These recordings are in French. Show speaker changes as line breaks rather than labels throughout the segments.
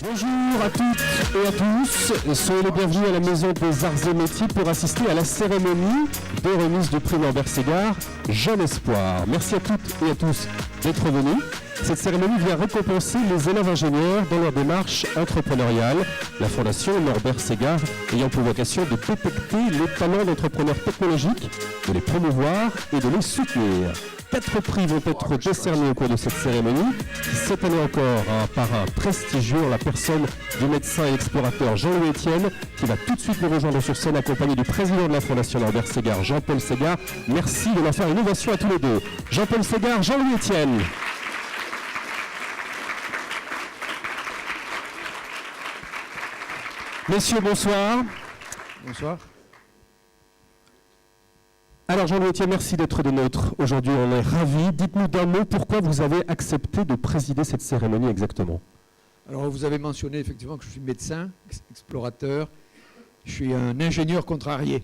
Bonjour à toutes et à tous, soyez les bienvenus à la Maison des Arts et Métiers pour assister à la cérémonie de remise du prix Norbert Ségard Jeune Espoir. Merci à toutes et à tous d'être venus. Cette cérémonie vient récompenser les élèves ingénieurs dans leur démarche entrepreneuriale. La Fondation Norbert Ségard ayant pour vocation de détecter les talents d'entrepreneurs technologiques, de les promouvoir et de les soutenir. 4 prix vont être décernés au cours de cette cérémonie, qui cette année encore a un parrain prestigieux en la personne du médecin et explorateur Jean-Louis Etienne, qui va tout de suite nous rejoindre sur scène accompagné du président de la Fondation Norbert Ségard, Jean-Paul Ségard. Merci de leur faire une ovation à tous les deux. Jean-Paul Ségard, Jean-Louis Etienne. Messieurs, bonsoir.
Bonsoir.
Alors Jean-Louis Etienne, merci d'être des nôtres. Aujourd'hui, on est ravis. Dites-nous d'un mot pourquoi vous avez accepté de présider cette cérémonie exactement.
Alors vous avez mentionné effectivement que je suis médecin, explorateur. Je suis un ingénieur contrarié.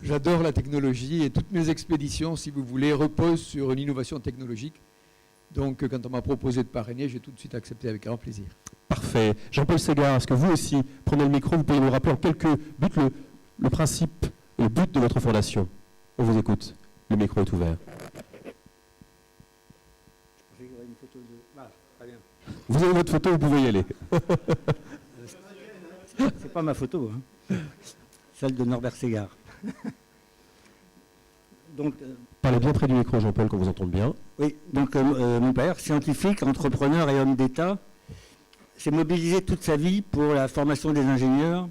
J'adore la technologie et toutes mes expéditions, si vous voulez, reposent sur une innovation technologique. Donc quand on m'a proposé de parrainer, j'ai tout de suite accepté avec grand plaisir.
Parfait. Jean-Paul Ségard, est-ce que vous aussi prenez le micro, vous pouvez nous rappeler en quelques buts le principe et le but de votre fondation? On vous écoute. Le micro est ouvert. Vous avez votre photo, vous pouvez y aller.
C'est pas ma photo, hein. Celle de Norbert Ségard. Donc,
parlez bien près du micro, Jean-Paul, qu'on vous entende bien.
oui, donc mon père, scientifique, entrepreneur et homme d'État, s'est mobilisé toute sa vie pour la formation des ingénieurs,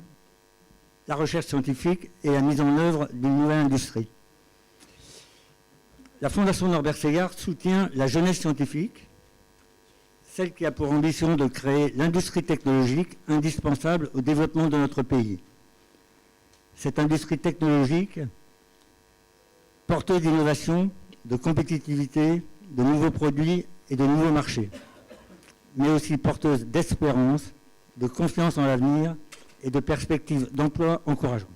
la recherche scientifique et la mise en œuvre d'une nouvelle industrie. La Fondation Norbert Ségard soutient la jeunesse scientifique, celle qui a pour ambition de créer l'industrie technologique indispensable au développement de notre pays. Cette industrie technologique, porteuse d'innovation, de compétitivité, de nouveaux produits et de nouveaux marchés, mais aussi porteuse d'espérance, de confiance en l'avenir et de perspectives d'emploi encourageantes.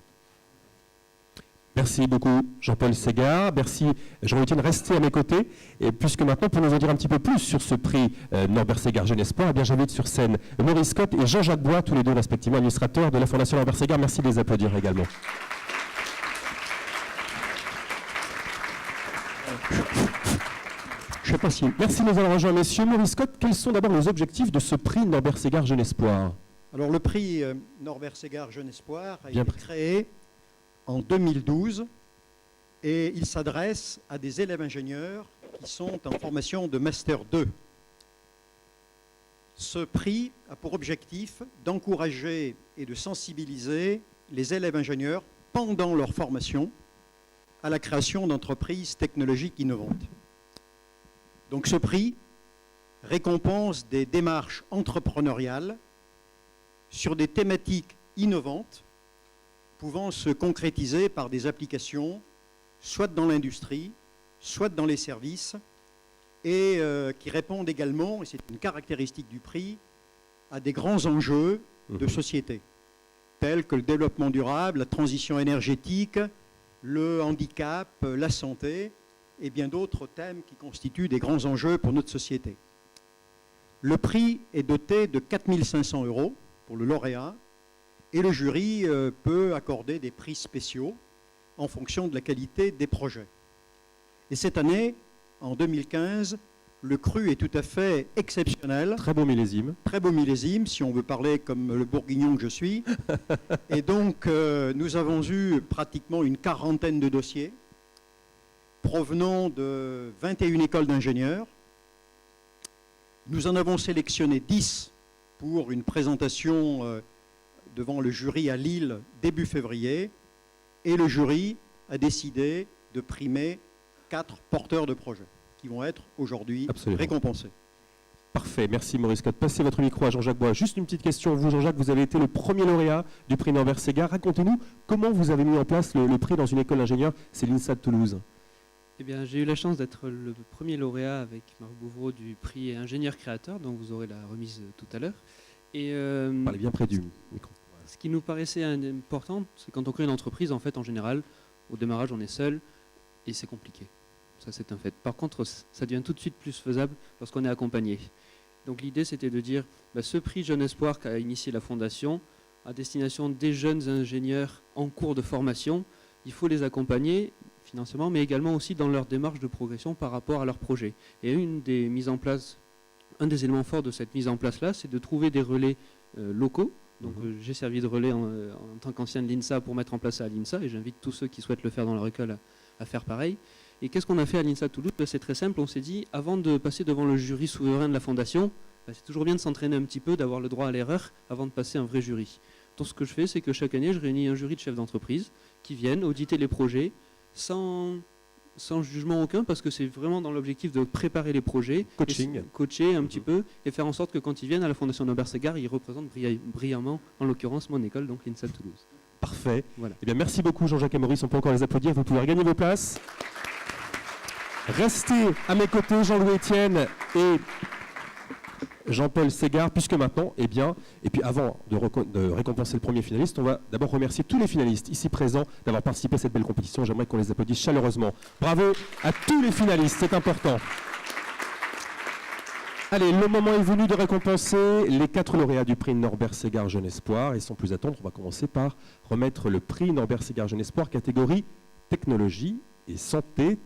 Merci beaucoup Jean-Paul Ségard, merci Jean-Louis Etienne, restez à mes côtés. Et puisque maintenant, pour nous en dire un petit peu plus sur ce prix Norbert Ségard Jeune Espoir, eh bien j'invite sur scène Maurice Scott et Jean-Jacques Bois, tous les deux respectivement administrateurs de la Fondation Norbert Ségard. Merci de les applaudir également. Je sais pas si... Merci de nous avoir rejoints, messieurs. Maurice Scott, quels sont d'abord les objectifs de ce prix Norbert Ségard Jeune Espoir?
Alors le prix Norbert Ségard Jeune Espoir a été créé en 2012 et il s'adresse à des élèves ingénieurs qui sont en formation de Master 2. Ce prix a pour objectif d'encourager et de sensibiliser les élèves ingénieurs pendant leur formation à la création d'entreprises technologiques innovantes. Donc ce prix récompense des démarches entrepreneuriales sur des thématiques innovantes pouvant se concrétiser par des applications, soit dans l'industrie, soit dans les services, et qui répondent également, et c'est une caractéristique du prix, à des grands enjeux de société, tels que le développement durable, la transition énergétique, le handicap, la santé, et bien d'autres thèmes qui constituent des grands enjeux pour notre société. Le prix est doté de 4 500 € pour le lauréat, et le jury peut accorder des prix spéciaux en fonction de la qualité des projets. Et cette année, en 2015, le cru est tout à fait exceptionnel.
Très beau millésime.
Très beau millésime, si on veut parler comme le bourguignon que je suis. Et donc, nous avons eu pratiquement une quarantaine de dossiers provenant de 21 écoles d'ingénieurs. Nous en avons sélectionné 10 pour une présentation devant le jury à Lille début février, et le jury a décidé de primer 4 porteurs de projets qui vont être aujourd'hui récompensés.
Parfait, merci Maurice Scott. Passez votre micro à Jean-Jacques Bois. Juste une petite question, vous Jean-Jacques, vous avez été le premier lauréat du prix Norbert Ségard. Racontez-nous comment vous avez mis en place le prix dans une école d'ingénieurs, c'est l'INSA de Toulouse.
Eh bien, j'ai eu la chance d'être le premier lauréat avec Marc Bouvreau du prix ingénieur créateur, dont vous aurez la remise tout à l'heure.
Parlez bien près du micro.
Ce qui nous paraissait important, c'est quand on crée une entreprise, en fait, en général, au démarrage, on est seul et c'est compliqué. Ça, c'est un fait. Par contre, ça devient tout de suite plus faisable lorsqu'on est accompagné. Donc l'idée, c'était de dire, ce prix Jeune Espoir qu'a initié la Fondation, à destination des jeunes ingénieurs en cours de formation, il faut les accompagner financièrement, mais également aussi dans leur démarche de progression par rapport à leur projet. Et un des éléments forts de cette mise en place-là, c'est de trouver des relais locaux. Donc j'ai servi de relais en tant qu'ancien de l'INSA pour mettre en place ça à l'INSA, et j'invite tous ceux qui souhaitent le faire dans leur école à faire pareil. Et qu'est-ce qu'on a fait à l'INSA Toulouse? C'est très simple, on s'est dit, avant de passer devant le jury souverain de la Fondation, c'est toujours bien de s'entraîner un petit peu, d'avoir le droit à l'erreur avant de passer un vrai jury. Donc ce que je fais, c'est que chaque année, je réunis un jury de chefs d'entreprise qui viennent auditer les projets sans jugement aucun, parce que c'est vraiment dans l'objectif de préparer les projets, coacher un petit peu, et faire en sorte que quand ils viennent à la Fondation Norbert-Segard, ils représentent brillamment, en l'occurrence, mon école, donc l'INSA Toulouse.
Parfait.
Voilà.
Eh bien, merci beaucoup Jean-Jacques et Maurice, on peut encore les applaudir, vous pouvez regagner vos places. Restez à mes côtés, Jean-Louis Etienne et Jean-Paul Ségard, puisque maintenant, et puis avant de récompenser le premier finaliste, on va d'abord remercier tous les finalistes ici présents d'avoir participé à cette belle compétition. J'aimerais qu'on les applaudisse chaleureusement. Bravo à tous les finalistes, c'est important. Allez, le moment est venu de récompenser les 4 lauréats du prix Norbert Ségard Jeune Espoir. Et sans plus attendre, on va commencer par remettre le prix Norbert Ségard Jeune Espoir, catégorie technologie et santé,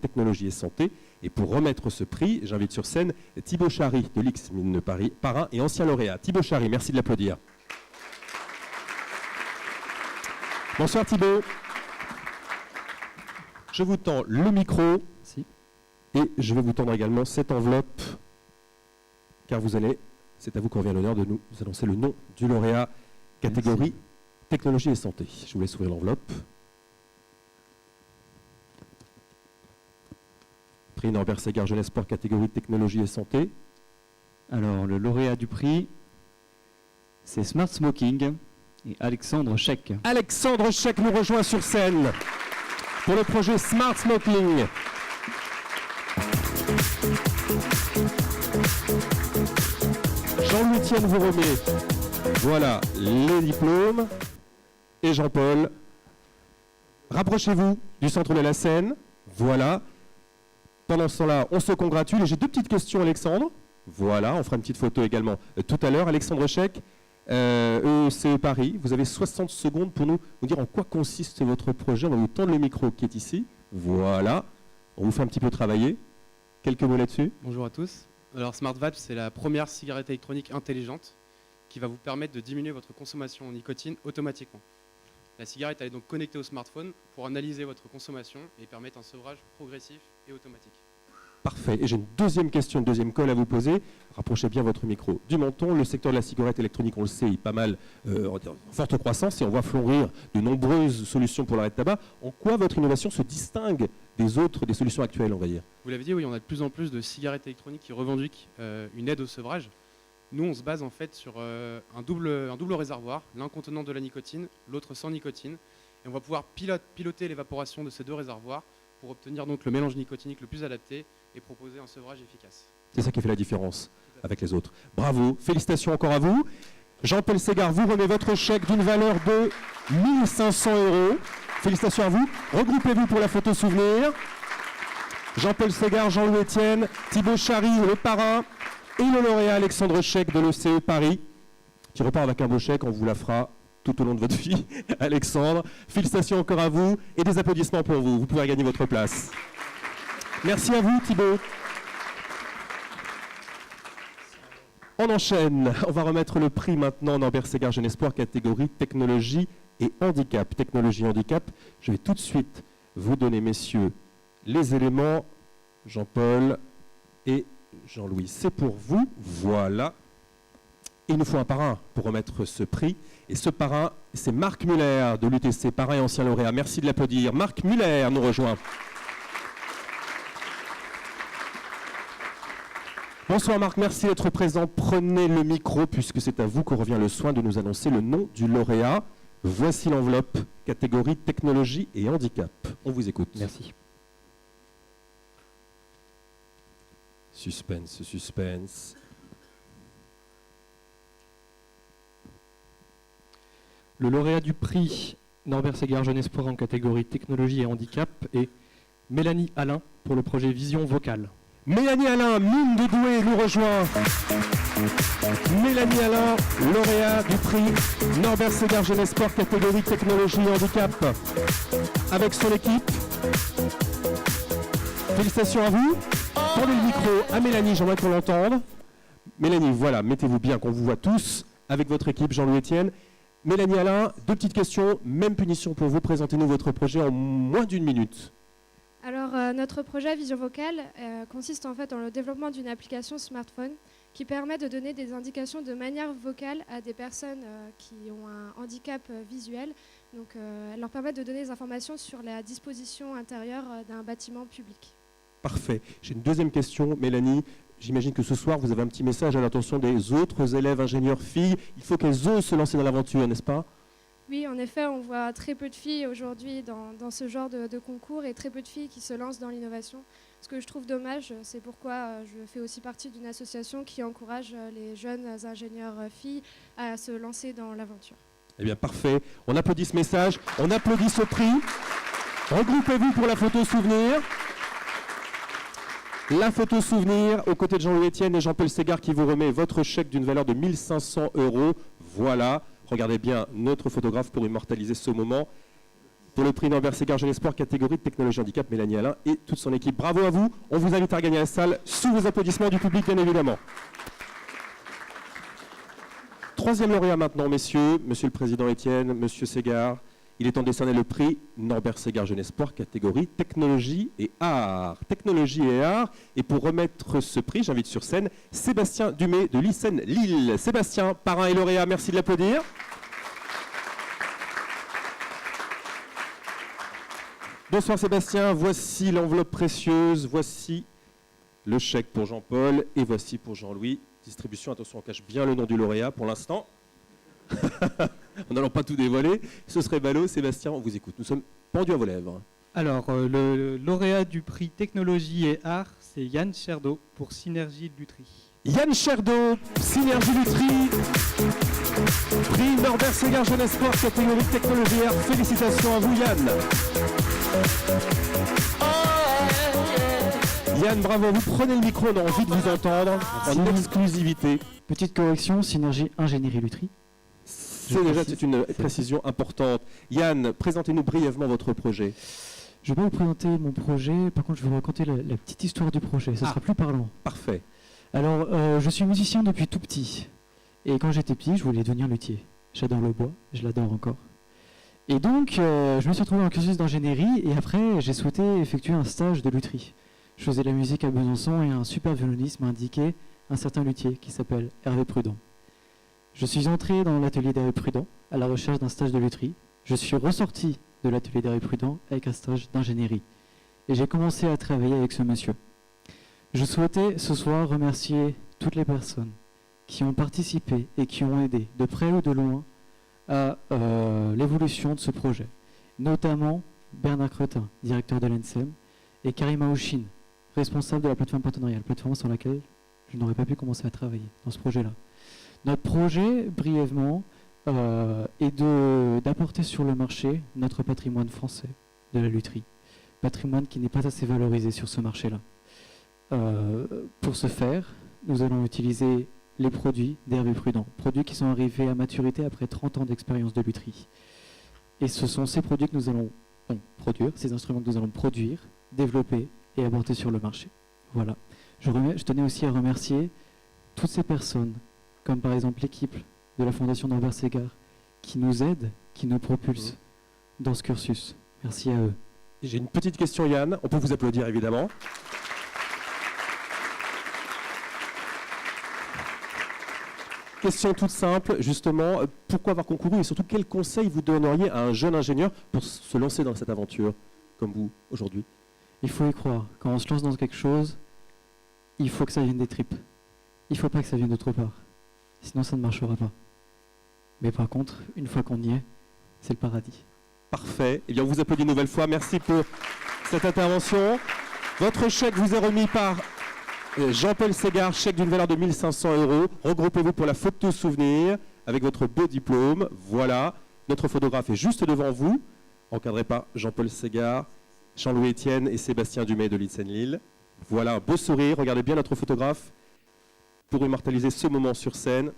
Et pour remettre ce prix, j'invite sur scène Thibaut Chary de l'X-Mine de Paris, parrain et ancien lauréat. Thibaut Chary, merci de l'applaudir. Bonsoir Thibaut. Je vous tends le micro et je vais vous tendre également cette enveloppe, car c'est à vous qu'on revient l'honneur de nous annoncer le nom du lauréat catégorie technologie et santé. Je vous laisse ouvrir l'enveloppe. Prix Norbert Ségard Jeune Espoir, catégorie technologie et santé.
Alors, le lauréat du prix, c'est Smart Smoking et Alexandre Chek.
Alexandre Chek nous rejoint sur scène pour le projet Smart Smoking. Jean-Louis Etienne vous remet, voilà, les diplômes. Et Jean-Paul, rapprochez-vous du centre de la scène. Voilà. Pendant ce temps-là, on se congratule. Et j'ai 2 petites questions, Alexandre. Voilà, on fera une petite photo également tout à l'heure. Alexandre Chek, ECE Paris, vous avez 60 secondes pour nous dire en quoi consiste votre projet. On va vous tendre le micro qui est ici. Voilà, on vous fait un petit peu travailler. Quelques mots là-dessus.
Bonjour à tous. Alors Smart Vape, c'est la première cigarette électronique intelligente qui va vous permettre de diminuer votre consommation en nicotine automatiquement. La cigarette elle est donc connectée au smartphone pour analyser votre consommation et permettre un sevrage progressif et automatique.
Parfait. Et j'ai une deuxième question, une deuxième colle à vous poser. Rapprochez bien votre micro du menton. Le secteur de la cigarette électronique, on le sait, est pas mal en forte croissance et on voit fleurir de nombreuses solutions pour l'arrêt de tabac. En quoi votre innovation se distingue des solutions actuelles, on va dire?
Vous l'avez dit, oui, on a de plus en plus de cigarettes électroniques qui revendiquent une aide au sevrage. Nous, on se base en fait sur un double réservoir, l'un contenant de la nicotine, l'autre sans nicotine. Et on va pouvoir piloter l'évaporation de ces 2 réservoirs pour obtenir donc le mélange nicotinique le plus adapté et proposer un sevrage efficace.
C'est ça qui fait la différence avec les autres. Bravo, félicitations encore à vous. Jean-Paul Ségard vous remet votre chèque d'une valeur de 1 500 €. Félicitations à vous. Regroupez-vous pour la photo souvenir. Jean-Paul Ségard, Jean-Louis Etienne, Thibaut Chary, le parrain, et le lauréat Alexandre Chek de l'ECE Paris, qui repart avec un beau chèque, on vous la fera tout au long de votre vie. Alexandre, félicitations encore à vous et des applaudissements pour vous. Vous pouvez gagner votre place. Merci à vous Thibaut. On enchaîne. On va remettre le prix maintenant Norbert Ségard Jeune Espoir, catégorie technologie et handicap. Technologie et handicap. Je vais tout de suite vous donner, messieurs, les éléments. Jean-Paul et Jean-Louis, c'est pour vous. Voilà. Il nous faut un parrain pour remettre ce prix. Et ce parrain, c'est Marc Muller de l'UTC, parrain et ancien lauréat. Merci de l'applaudir. Marc Muller nous rejoint. Bonsoir Marc, merci d'être présent. Prenez le micro puisque c'est à vous qu'on revient le soin de nous annoncer le nom du lauréat. Voici l'enveloppe, catégorie technologie et handicap. On vous écoute.
Merci.
Suspense, suspense.
Le lauréat du prix Norbert Ségard Jeune Espoir en catégorie technologie et handicap est Mélanie Alain pour le projet Vision Vocale.
Mélanie Alain, mine de Douai, nous rejoint. Mélanie Alain, lauréat du prix Norbert Ségard Jeunesse Sport catégorie technologie et handicap avec son équipe. Félicitations à vous. Tendez le micro à Mélanie, j'aimerais qu'on l'entende. Mélanie, voilà, mettez-vous bien qu'on vous voit tous avec votre équipe Jean-Louis Etienne. Mélanie Alain, 2 petites questions, même punition pour vous. Présentez-nous votre projet en moins d'1 minute.
Alors, notre projet Vision Vocale consiste en fait dans le développement d'une application smartphone qui permet de donner des indications de manière vocale à des personnes qui ont un handicap visuel. Donc, elle leur permet de donner des informations sur la disposition intérieure d'un bâtiment public.
Parfait. J'ai une deuxième question, Mélanie. J'imagine que ce soir, vous avez un petit message à l'attention des autres élèves ingénieurs filles. Il faut qu'elles osent se lancer dans l'aventure, n'est-ce pas ?
Oui, en effet, on voit très peu de filles aujourd'hui dans ce genre de concours et très peu de filles qui se lancent dans l'innovation. Ce que je trouve dommage, c'est pourquoi je fais aussi partie d'une association qui encourage les jeunes ingénieurs filles à se lancer dans l'aventure.
Eh bien, parfait. On applaudit ce message, on applaudit ce prix. Regroupez-vous pour la photo souvenir. La photo souvenir aux côtés de Jean-Louis Etienne et Jean-Paul Ségard qui vous remet votre chèque d'une valeur de 1 500 €. Voilà. Regardez bien notre photographe pour immortaliser ce moment. Pour le prix Norbert Ségard Jeunesse Sport, catégorie de technologie handicap, Mélanie Alain et toute son équipe. Bravo à vous. On vous invite à regagner la salle sous vos applaudissements du public, bien évidemment. Troisième lauréat maintenant, messieurs. Monsieur le Président Etienne, Monsieur Ségard. Il est temps de décerner le prix Norbert Ségard Jeunesse Sport, catégorie technologie et art. Technologie et art. Et pour remettre ce prix, j'invite sur scène Sébastien Dumay de l'ICEN Lille. Sébastien, parrain et lauréat, merci de l'applaudir. Bonsoir Sébastien, voici l'enveloppe précieuse, voici le chèque pour Jean-Paul et voici pour Jean-Louis. Distribution, attention, on cache bien le nom du lauréat pour l'instant. En n'allant pas tout dévoiler, ce serait ballot. Sébastien, on vous écoute, nous sommes pendus à vos lèvres.
Alors, le lauréat du prix Technologie et Art, c'est Yann Cherdo pour Synergie Lutry.
Yann Cherdo, Synergie Lutry, prix Norbert Ségard Jeunesse Sport, catégorie Technologie et Art. Félicitations à vous Yann. Yann, bravo, vous prenez le micro, on a envie de vous entendre en exclusivité.
Petite correction, Synergie Ingénierie Lutry.
C'est une précision importante. Yann, présentez-nous brièvement votre projet.
Je vais pas vous présenter mon projet, par contre je vais vous raconter la petite histoire du projet, ce sera plus parlant.
Parfait.
Alors, je suis musicien depuis tout petit. Et quand j'étais petit, je voulais devenir luthier. J'adore le bois, je l'adore encore. Et donc, je me suis retrouvé dans le cursus d'ingénierie et après, j'ai souhaité effectuer un stage de lutherie. Je faisais de la musique à Besançon et un super violoniste m'a indiqué un certain luthier qui s'appelle Hervé Prudent. Je suis entré dans l'atelier d'Hervé Prudent à la recherche d'un stage de lutherie. Je suis ressorti de l'atelier d'Hervé Prudent avec un stage d'ingénierie. Et j'ai commencé à travailler avec ce monsieur. Je souhaitais ce soir remercier toutes les personnes qui ont participé et qui ont aidé de près ou de loin à l'évolution de ce projet. Notamment Bernard Cretin, directeur de l'ENSEM, et Karima Ouchine, responsable de la plateforme partenariale, plateforme sur laquelle je n'aurais pas pu commencer à travailler dans ce projet-là. Notre projet, brièvement, est d'apporter sur le marché notre patrimoine français de la lutherie. Patrimoine qui n'est pas assez valorisé sur ce marché-là. Pour ce faire, nous allons utiliser les produits d'Hervé Prudent, produits qui sont arrivés à maturité après 30 ans d'expérience de lutherie. Et ce sont ces produits que nous allons produire, ces instruments que nous allons produire, développer et apporter sur le marché. Voilà. Je tenais aussi à remercier toutes ces personnes, comme par exemple l'équipe de la Fondation Norbert Ségard, qui nous aide, qui nous propulse dans ce cursus. Merci à eux.
J'ai une petite question Yann, on peut vous applaudir évidemment. Question toute simple, justement, pourquoi avoir concouru et surtout quel conseil vous donneriez à un jeune ingénieur pour se lancer dans cette aventure, comme vous, aujourd'hui?
Il faut y croire. Quand on se lance dans quelque chose, il faut que ça vienne des tripes. Il ne faut pas que ça vienne d'autre part. Sinon, ça ne marchera pas. Mais par contre, une fois qu'on y est, c'est le paradis.
Parfait. Eh bien, on vous applaudit une nouvelle fois. Merci pour cette intervention. Votre chèque vous est remis par Jean-Paul Ségard, chèque d'une valeur de 1 500 €. Regroupez-vous pour la photo souvenir avec votre beau diplôme. Voilà. Notre photographe est juste devant vous, encadré par Jean-Paul Ségard, Jean-Louis Etienne et Sébastien Dumay de l'ICEN Lille. Voilà, un beau sourire. Regardez bien notre photographe pour immortaliser ce moment sur scène.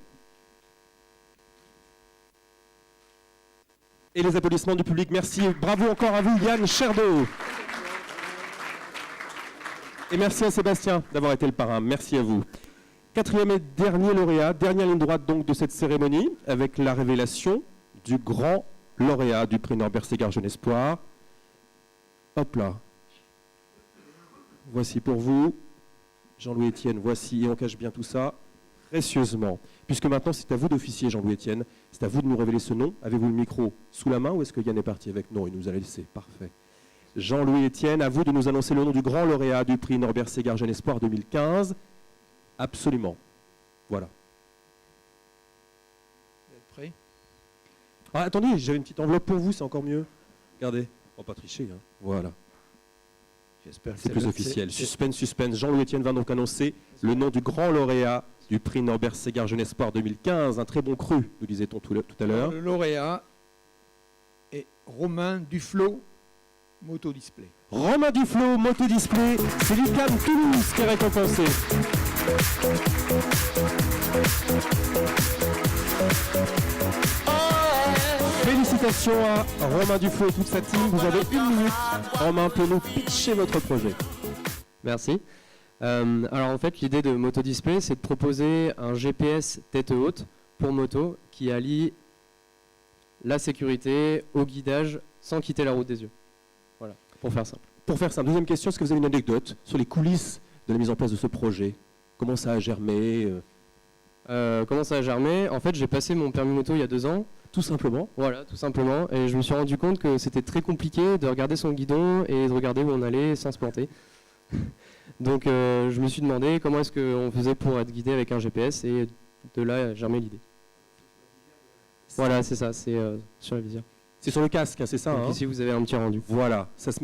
Et les applaudissements du public. Merci. Bravo encore à vous, Yann Cherdeau. Et merci à Sébastien d'avoir été le parrain. Merci à vous. Quatrième et dernier lauréat, dernière ligne droite donc de cette cérémonie, avec la révélation du grand lauréat du prix Norbert Ségard Jeune Espoir. Hop là. Voici pour vous, Jean-Louis Etienne, voici, et on cache bien tout ça, précieusement. Puisque maintenant c'est à vous d'officier, Jean-Louis Etienne, c'est à vous de nous révéler ce nom. Avez-vous le micro sous la main ou est-ce que Yann est parti avec? Non, il nous a laissé, parfait. Jean-Louis Etienne, à vous de nous annoncer le nom du grand lauréat du prix Norbert Ségard Jeune Espoir 2015. Absolument. Voilà.
Vous êtes prêts?
Ah, attendez, j'avais une petite enveloppe pour vous, c'est encore mieux. Regardez, on va pas tricher, hein. Voilà.
J'espère que
c'est plus officiel. Suspense, suspense. Jean-Louis Etienne va donc annoncer le nom du grand lauréat du prix Norbert Ségard Jeune Espoir 2015. Un très bon cru, nous disait-on tout à l'heure.
Le lauréat est Romain Duflot, Motodisplay.
Romain Duflot, Motodisplay, c'est l'UQAM Toulouse qui est récompensé. Félicitations à Romain Duflot et toute sa team. Vous avez 1 minute, Romain, pour nous pitcher votre projet.
Merci. Alors en fait, l'idée de Motodisplay, c'est de proposer un GPS tête haute pour moto qui allie la sécurité au guidage sans quitter la route des yeux. Voilà, pour faire simple.
Pour faire simple, deuxième question, est-ce que vous avez une anecdote sur les coulisses de la mise en place de ce projet? Comment ça a germé?
Comment ça a germé? En fait, j'ai passé mon permis moto il y a 2 ans.
Tout simplement?
Voilà, tout simplement. Et je me suis rendu compte que c'était très compliqué de regarder son guidon et de regarder où on allait sans se planter. Donc je me suis demandé comment est-ce qu'on faisait pour être guidé avec un GPS et de là a germé l'idée. Voilà, c'est ça, c'est sur la visière.
C'est sur le casque, hein, c'est ça?
Donc ici, vous avez un petit rendu.
Voilà, ça se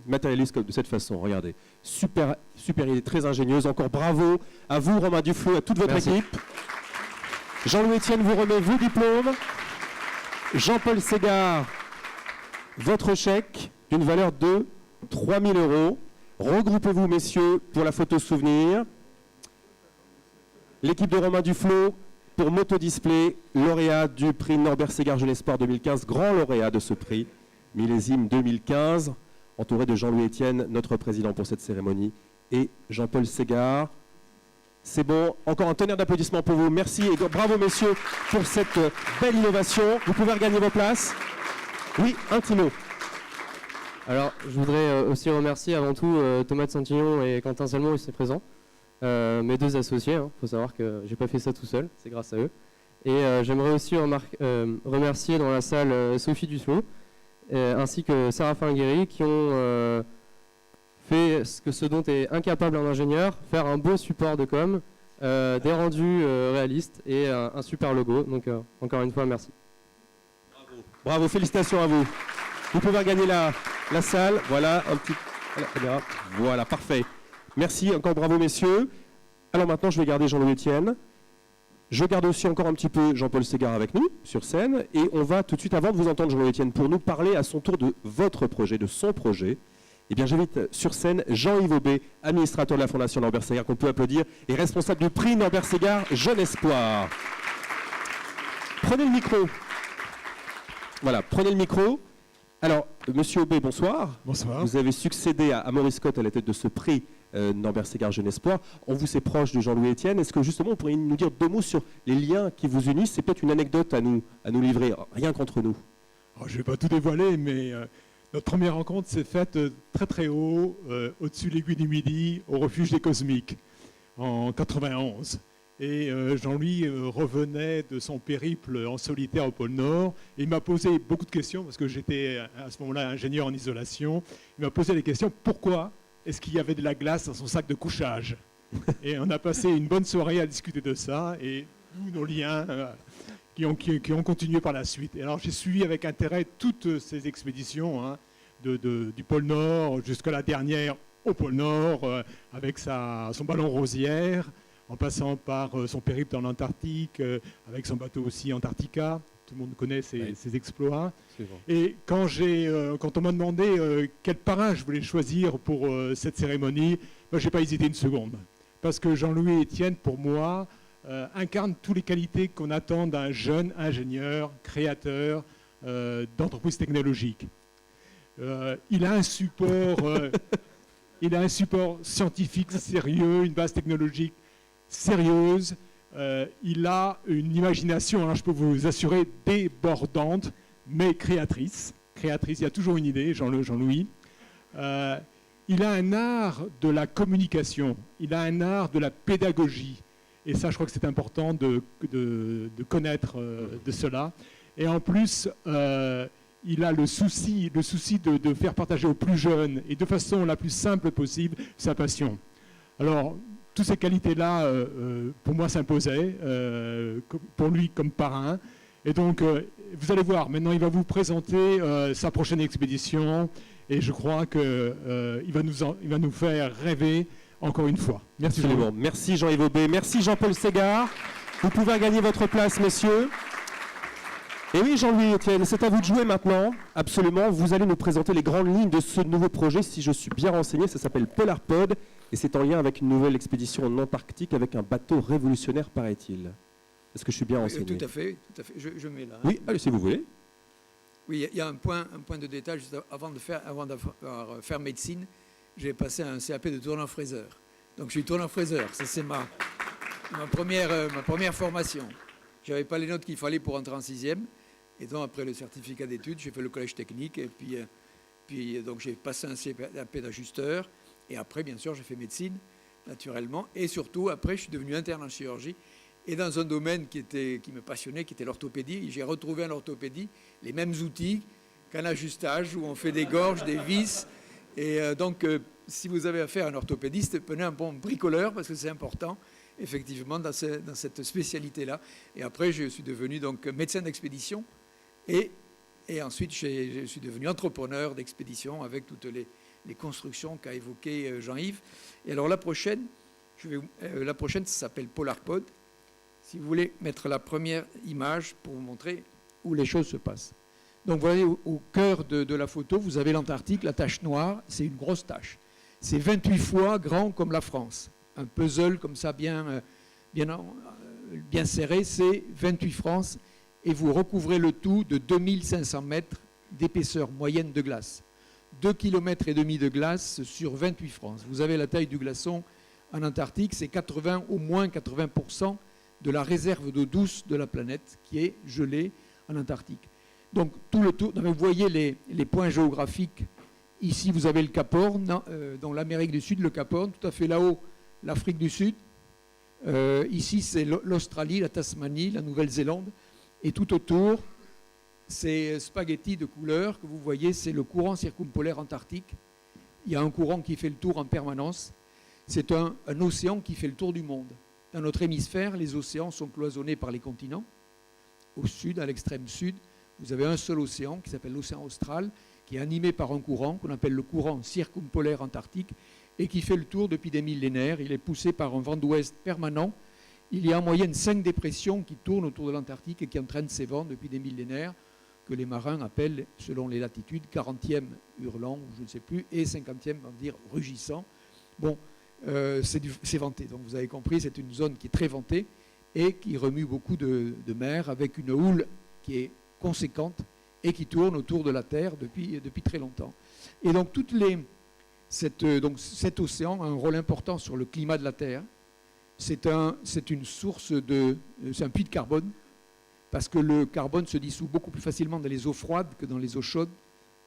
matérialise de cette façon, regardez. Super, super idée, très ingénieuse. Encore bravo à vous, Romain Duflot, à toute votre équipe. Jean-Louis Etienne vous remet vos diplômes. Jean-Paul Ségard, votre chèque d'une valeur de 3 000 €. Regroupez-vous, messieurs, pour la photo souvenir. L'équipe de Romain Duflot pour Motodisplay, lauréat du prix Norbert Ségard Jeune Espoir 2015, grand lauréat de ce prix, millésime 2015, entouré de Jean-Louis Etienne, notre président pour cette cérémonie, et Jean-Paul Ségard. C'est bon, encore un tonnerre d'applaudissements pour vous. Merci et bravo messieurs pour cette belle innovation. Vous pouvez regagner vos places. Oui, un petit mot.
Alors, je voudrais aussi remercier avant tout Thomas de Santillon et Quentin Salmon ici présents. Mes 2 associés, il faut savoir que j'ai pas fait ça tout seul, c'est grâce à eux. Et j'aimerais aussi remercier dans la salle Sophie Dussault, ainsi que Séraphin Guéry, qui ont fait ce dont est incapable un ingénieur, faire un beau support de com, des rendus réalistes et un super logo. Donc encore une fois, merci.
Bravo, félicitations à vous. Vous pouvez regagner la salle, voilà, un petit... Voilà, parfait. Merci, encore bravo messieurs. Alors maintenant, je vais garder Jean-Louis Etienne. Je garde aussi encore un petit peu Jean-Paul Ségard avec nous sur scène. Et on va tout de suite, avant de vous entendre Jean-Louis Etienne, pour nous parler à son tour de votre projet, de son projet. Eh bien, j'invite sur scène Jean-Yves Aubé, administrateur de la Fondation Norbert Ségard, qu'on peut applaudir, et responsable du prix Norbert Ségard Jeune Espoir. Prenez le micro. Voilà, prenez le micro. Alors, monsieur Aubé, bonsoir.
Bonsoir.
Vous avez succédé à Maurice Cotte à la tête de ce prix Norbert Ségard Jeune Espoir. On vous est proche de Jean-Louis Etienne. Est-ce que justement, vous pourriez nous dire 2 mots sur les liens qui vous unissent? C'est peut-être une anecdote à nous livrer, rien qu'entre nous.
Alors, je ne vais pas tout dévoiler, mais notre première rencontre s'est faite très très haut, au-dessus de l'aiguille du Midi, au refuge des Cosmiques, en 91. Et Jean-Louis revenait de son périple en solitaire au pôle Nord. Et il m'a posé beaucoup de questions, parce que j'étais à ce moment-là ingénieur en isolation. Il m'a posé des questions, pourquoi est-ce qu'il y avait de la glace dans son sac de couchage? Et on a passé une bonne soirée à discuter de ça, et tous nos liens qui ont continué par la suite. Et alors j'ai suivi avec intérêt toutes ces expéditions, hein, du pôle Nord jusqu'à la dernière au pôle Nord, avec son ballon Rosière, en passant par son périple dans l'Antarctique, avec son bateau aussi Antarctica. Tout le monde connaît ses exploits. Et quand on m'a demandé quel parrain je voulais choisir pour cette cérémonie, moi, je n'ai pas hésité une seconde. Parce que Jean-Louis Etienne, pour moi, incarne toutes les qualités qu'on attend d'un jeune ingénieur, créateur d'entreprise technologique. Il a un support, scientifique sérieux, une base technologique sérieuse. Il a une imagination, alors je peux vous assurer, débordante, mais créatrice. Il y a toujours une idée, Jean-Louis. Il a un art de la communication, il a un art de la pédagogie. Et ça, je crois que c'est important de connaître de cela. Et en plus, il a le souci de faire partager aux plus jeunes, et de façon la plus simple possible, sa passion. Alors, toutes ces qualités-là, pour moi, s'imposaient, pour lui comme parrain. Et donc, vous allez voir, maintenant, il va vous présenter sa prochaine expédition. Et je crois qu'il va nous faire rêver encore une fois. Merci.
Absolument. Merci Jean-Yves Aubé. Merci Jean-Paul Ségard. Vous pouvez gagner votre place, messieurs. Et oui, Jean-Louis Etienne, c'est à vous de jouer maintenant. Absolument. Vous allez nous présenter les grandes lignes de ce nouveau projet. Si je suis bien renseigné, ça s'appelle Polarpod. Et c'est en lien avec une nouvelle expédition en Antarctique avec un bateau révolutionnaire, paraît-il. Est-ce que je suis bien renseigné?
Tout à fait. Je mets là.
Oui, allez, si vous voulez.
Oui, il y a un point de détail. Juste avant de faire médecine, j'ai passé un CAP de tourneur-fraiseur. Donc je suis tourneur-fraiseur. Ça, c'est ma première formation. Je n'avais pas les notes qu'il fallait pour entrer en 6e. Et donc après le certificat d'études, j'ai fait le collège technique. Et puis donc j'ai passé un CAP d'ajusteur. Et après, bien sûr, j'ai fait médecine, naturellement. Et surtout, après, je suis devenu interne en chirurgie. Et dans un domaine qui me passionnait, qui était l'orthopédie, j'ai retrouvé en orthopédie les mêmes outils qu'un ajustage, où on fait des gorges, des vis. Et donc, si vous avez affaire à un orthopédiste, prenez un bon bricoleur, parce que c'est important, effectivement, dans cette spécialité-là. Et après, je suis devenu donc médecin d'expédition. Et ensuite, je suis devenu entrepreneur d'expédition avec toutes les constructions qu'a évoquées Jean-Yves. Et alors, la prochaine, ça s'appelle Polarpod. Si vous voulez mettre la première image pour vous montrer où les choses se passent. Donc, vous voyez, au cœur de la photo, vous avez l'Antarctique, la tache noire, c'est une grosse tache. C'est 28 fois grand comme la France. Un puzzle comme ça, bien serré, c'est 28 France. Et vous recouvrez le tout de 2500 mètres d'épaisseur moyenne de glace. 2,5 km de glace sur 28 France. Vous avez la taille du glaçon en Antarctique, c'est au moins 80% de la réserve d'eau douce de la planète qui est gelée en Antarctique. Donc tout le tour, vous voyez les points géographiques. Ici, vous avez le Cap Horn, dans l'Amérique du Sud, le Cap Horn, tout à fait là-haut, l'Afrique du Sud. Ici, c'est l'Australie, la Tasmanie, la Nouvelle-Zélande. Et tout autour, ces spaghettis de couleur que vous voyez, c'est le courant circumpolaire antarctique. Il y a un courant qui fait le tour en permanence. C'est un océan qui fait le tour du monde. Dans notre hémisphère, les océans sont cloisonnés par les continents. Au sud, à l'extrême sud, vous avez un seul océan qui s'appelle l'océan austral, qui est animé par un courant qu'on appelle le courant circumpolaire antarctique et qui fait le tour depuis des millénaires. Il est poussé par un vent d'ouest permanent. Il y a en moyenne 5 dépressions qui tournent autour de l'Antarctique et qui entraînent ces vents depuis des millénaires, que les marins appellent, selon les latitudes, 40e hurlant, ou je ne sais plus, et 50e, on va dire, rugissant. Bon, c'est venté. Donc vous avez compris, c'est une zone qui est très ventée et qui remue beaucoup de mer avec une houle qui est conséquente et qui tourne autour de la Terre depuis très longtemps. Et donc cet océan a un rôle important sur le climat de la Terre. C'est une source c'est un puits de carbone, parce que le carbone se dissout beaucoup plus facilement dans les eaux froides que dans les eaux chaudes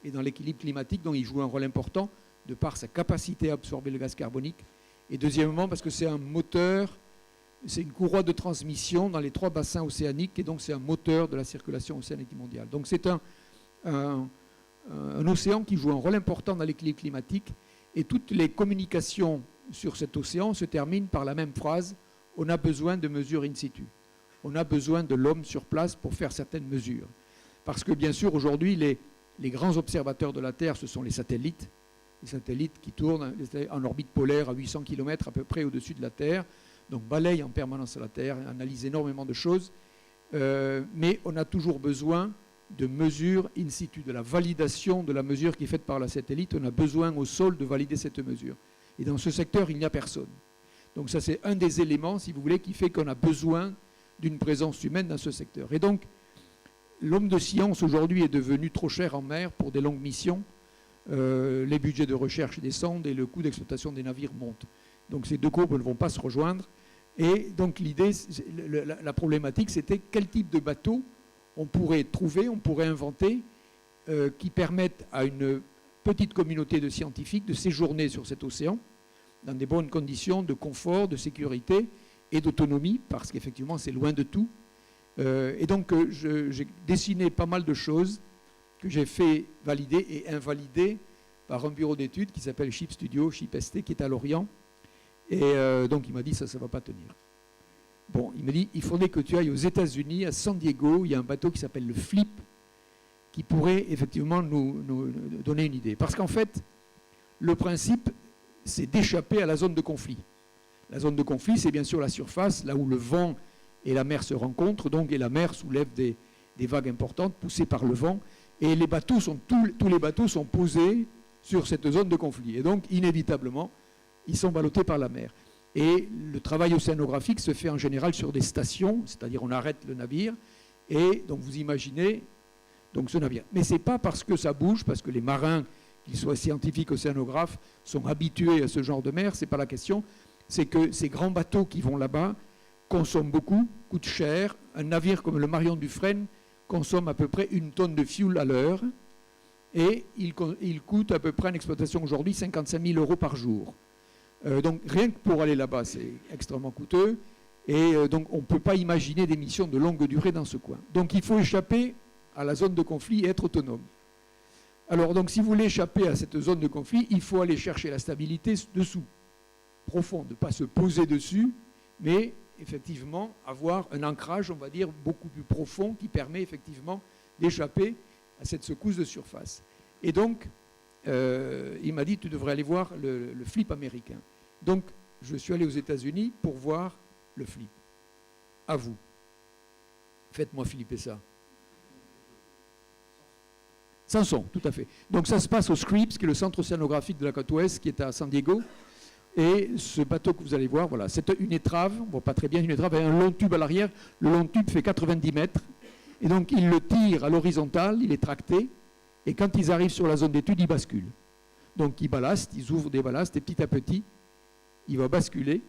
et dans l'équilibre climatique, donc il joue un rôle important de par sa capacité à absorber le gaz carbonique. Et deuxièmement, parce que c'est un moteur, c'est une courroie de transmission dans les 3 bassins océaniques, et donc c'est un moteur de la circulation océanique mondiale. Donc c'est un océan qui joue un rôle important dans l'équilibre climatique, et toutes les communications sur cet océan se terminent par la même phrase: on a besoin de mesures in situ. On a besoin de l'homme sur place pour faire certaines mesures. Parce que bien sûr, aujourd'hui, les grands observateurs de la Terre, ce sont les satellites qui tournent en orbite polaire à 800 km à peu près au-dessus de la Terre, donc balayent en permanence la Terre, analysent énormément de choses, mais on a toujours besoin de mesures in situ, de la validation de la mesure qui est faite par la satellite. On a besoin au sol de valider cette mesure. Et dans ce secteur, il n'y a personne. Donc ça, c'est un des éléments, si vous voulez, qui fait qu'on a besoin d'une présence humaine dans ce secteur. Et donc, l'homme de science aujourd'hui est devenu trop cher en mer pour des longues missions. Les budgets de recherche descendent et le coût d'exploitation des navires monte. Donc ces deux courbes ne vont pas se rejoindre. Et donc l'idée, la problématique, c'était quel type de bateau on pourrait trouver, on pourrait inventer, qui permettent à une petite communauté de scientifiques de séjourner sur cet océan dans des bonnes conditions de confort, de sécurité et d'autonomie, parce qu'effectivement c'est loin de tout. Et donc j'ai dessiné pas mal de choses que j'ai fait valider et invalider par un bureau d'études qui s'appelle Ship Studio, Ship ST, qui est à Lorient. Et donc il m'a dit ça ne va pas tenir. Bon, il m'a dit il faudrait que tu ailles aux États-Unis, à San Diego, il y a un bateau qui s'appelle le Flip, qui pourrait effectivement nous donner une idée. Parce qu'en fait, le principe, c'est d'échapper à la zone de conflit. La zone de conflit, c'est bien sûr la surface, là où le vent et la mer se rencontrent, donc, et la mer soulève des vagues importantes poussées par le vent. Et les bateaux tous les bateaux sont posés sur cette zone de conflit. Et donc, inévitablement, ils sont ballottés par la mer. Et le travail océanographique se fait en général sur des stations, c'est-à-dire on arrête le navire, et donc vous imaginez donc ce navire. Mais ce n'est pas parce que ça bouge, parce que les marins, qu'ils soient scientifiques, océanographes, sont habitués à ce genre de mer, ce n'est pas la question. C'est que ces grands bateaux qui vont là-bas consomment beaucoup, coûtent cher. Un navire comme le Marion Dufresne consomme à peu près 1 tonne de fuel à l'heure, et il coûte à peu près en exploitation aujourd'hui 55 000 € par jour. Donc rien que pour aller là-bas, c'est extrêmement coûteux, et donc on ne peut pas imaginer des missions de longue durée dans ce coin. Donc il faut échapper à la zone de conflit et être autonome. Alors donc si vous voulez échapper à cette zone de conflit, il faut aller chercher la stabilité dessous, profonde, pas se poser dessus, mais effectivement avoir un ancrage, on va dire, beaucoup plus profond qui permet effectivement d'échapper à cette secousse de surface. Et donc, il m'a dit, tu devrais aller voir le Flip américain. Donc, je suis allé aux États-Unis pour voir le Flip. À vous. Faites-moi flipper ça. Sans son, tout à fait. Donc, ça se passe au Scripps, qui est le centre océanographique de la côte ouest, qui est à San Diego. Et ce bateau que vous allez voir, voilà, c'est une étrave, on ne voit pas très bien une étrave, avec un long tube à l'arrière. Le long tube fait 90 mètres. Et donc, il le tire à l'horizontale, il est tracté. Et quand ils arrivent sur la zone d'étude, ils basculent. Donc, ils ballastent, ils ouvrent des ballasts, et petit à petit, il va basculer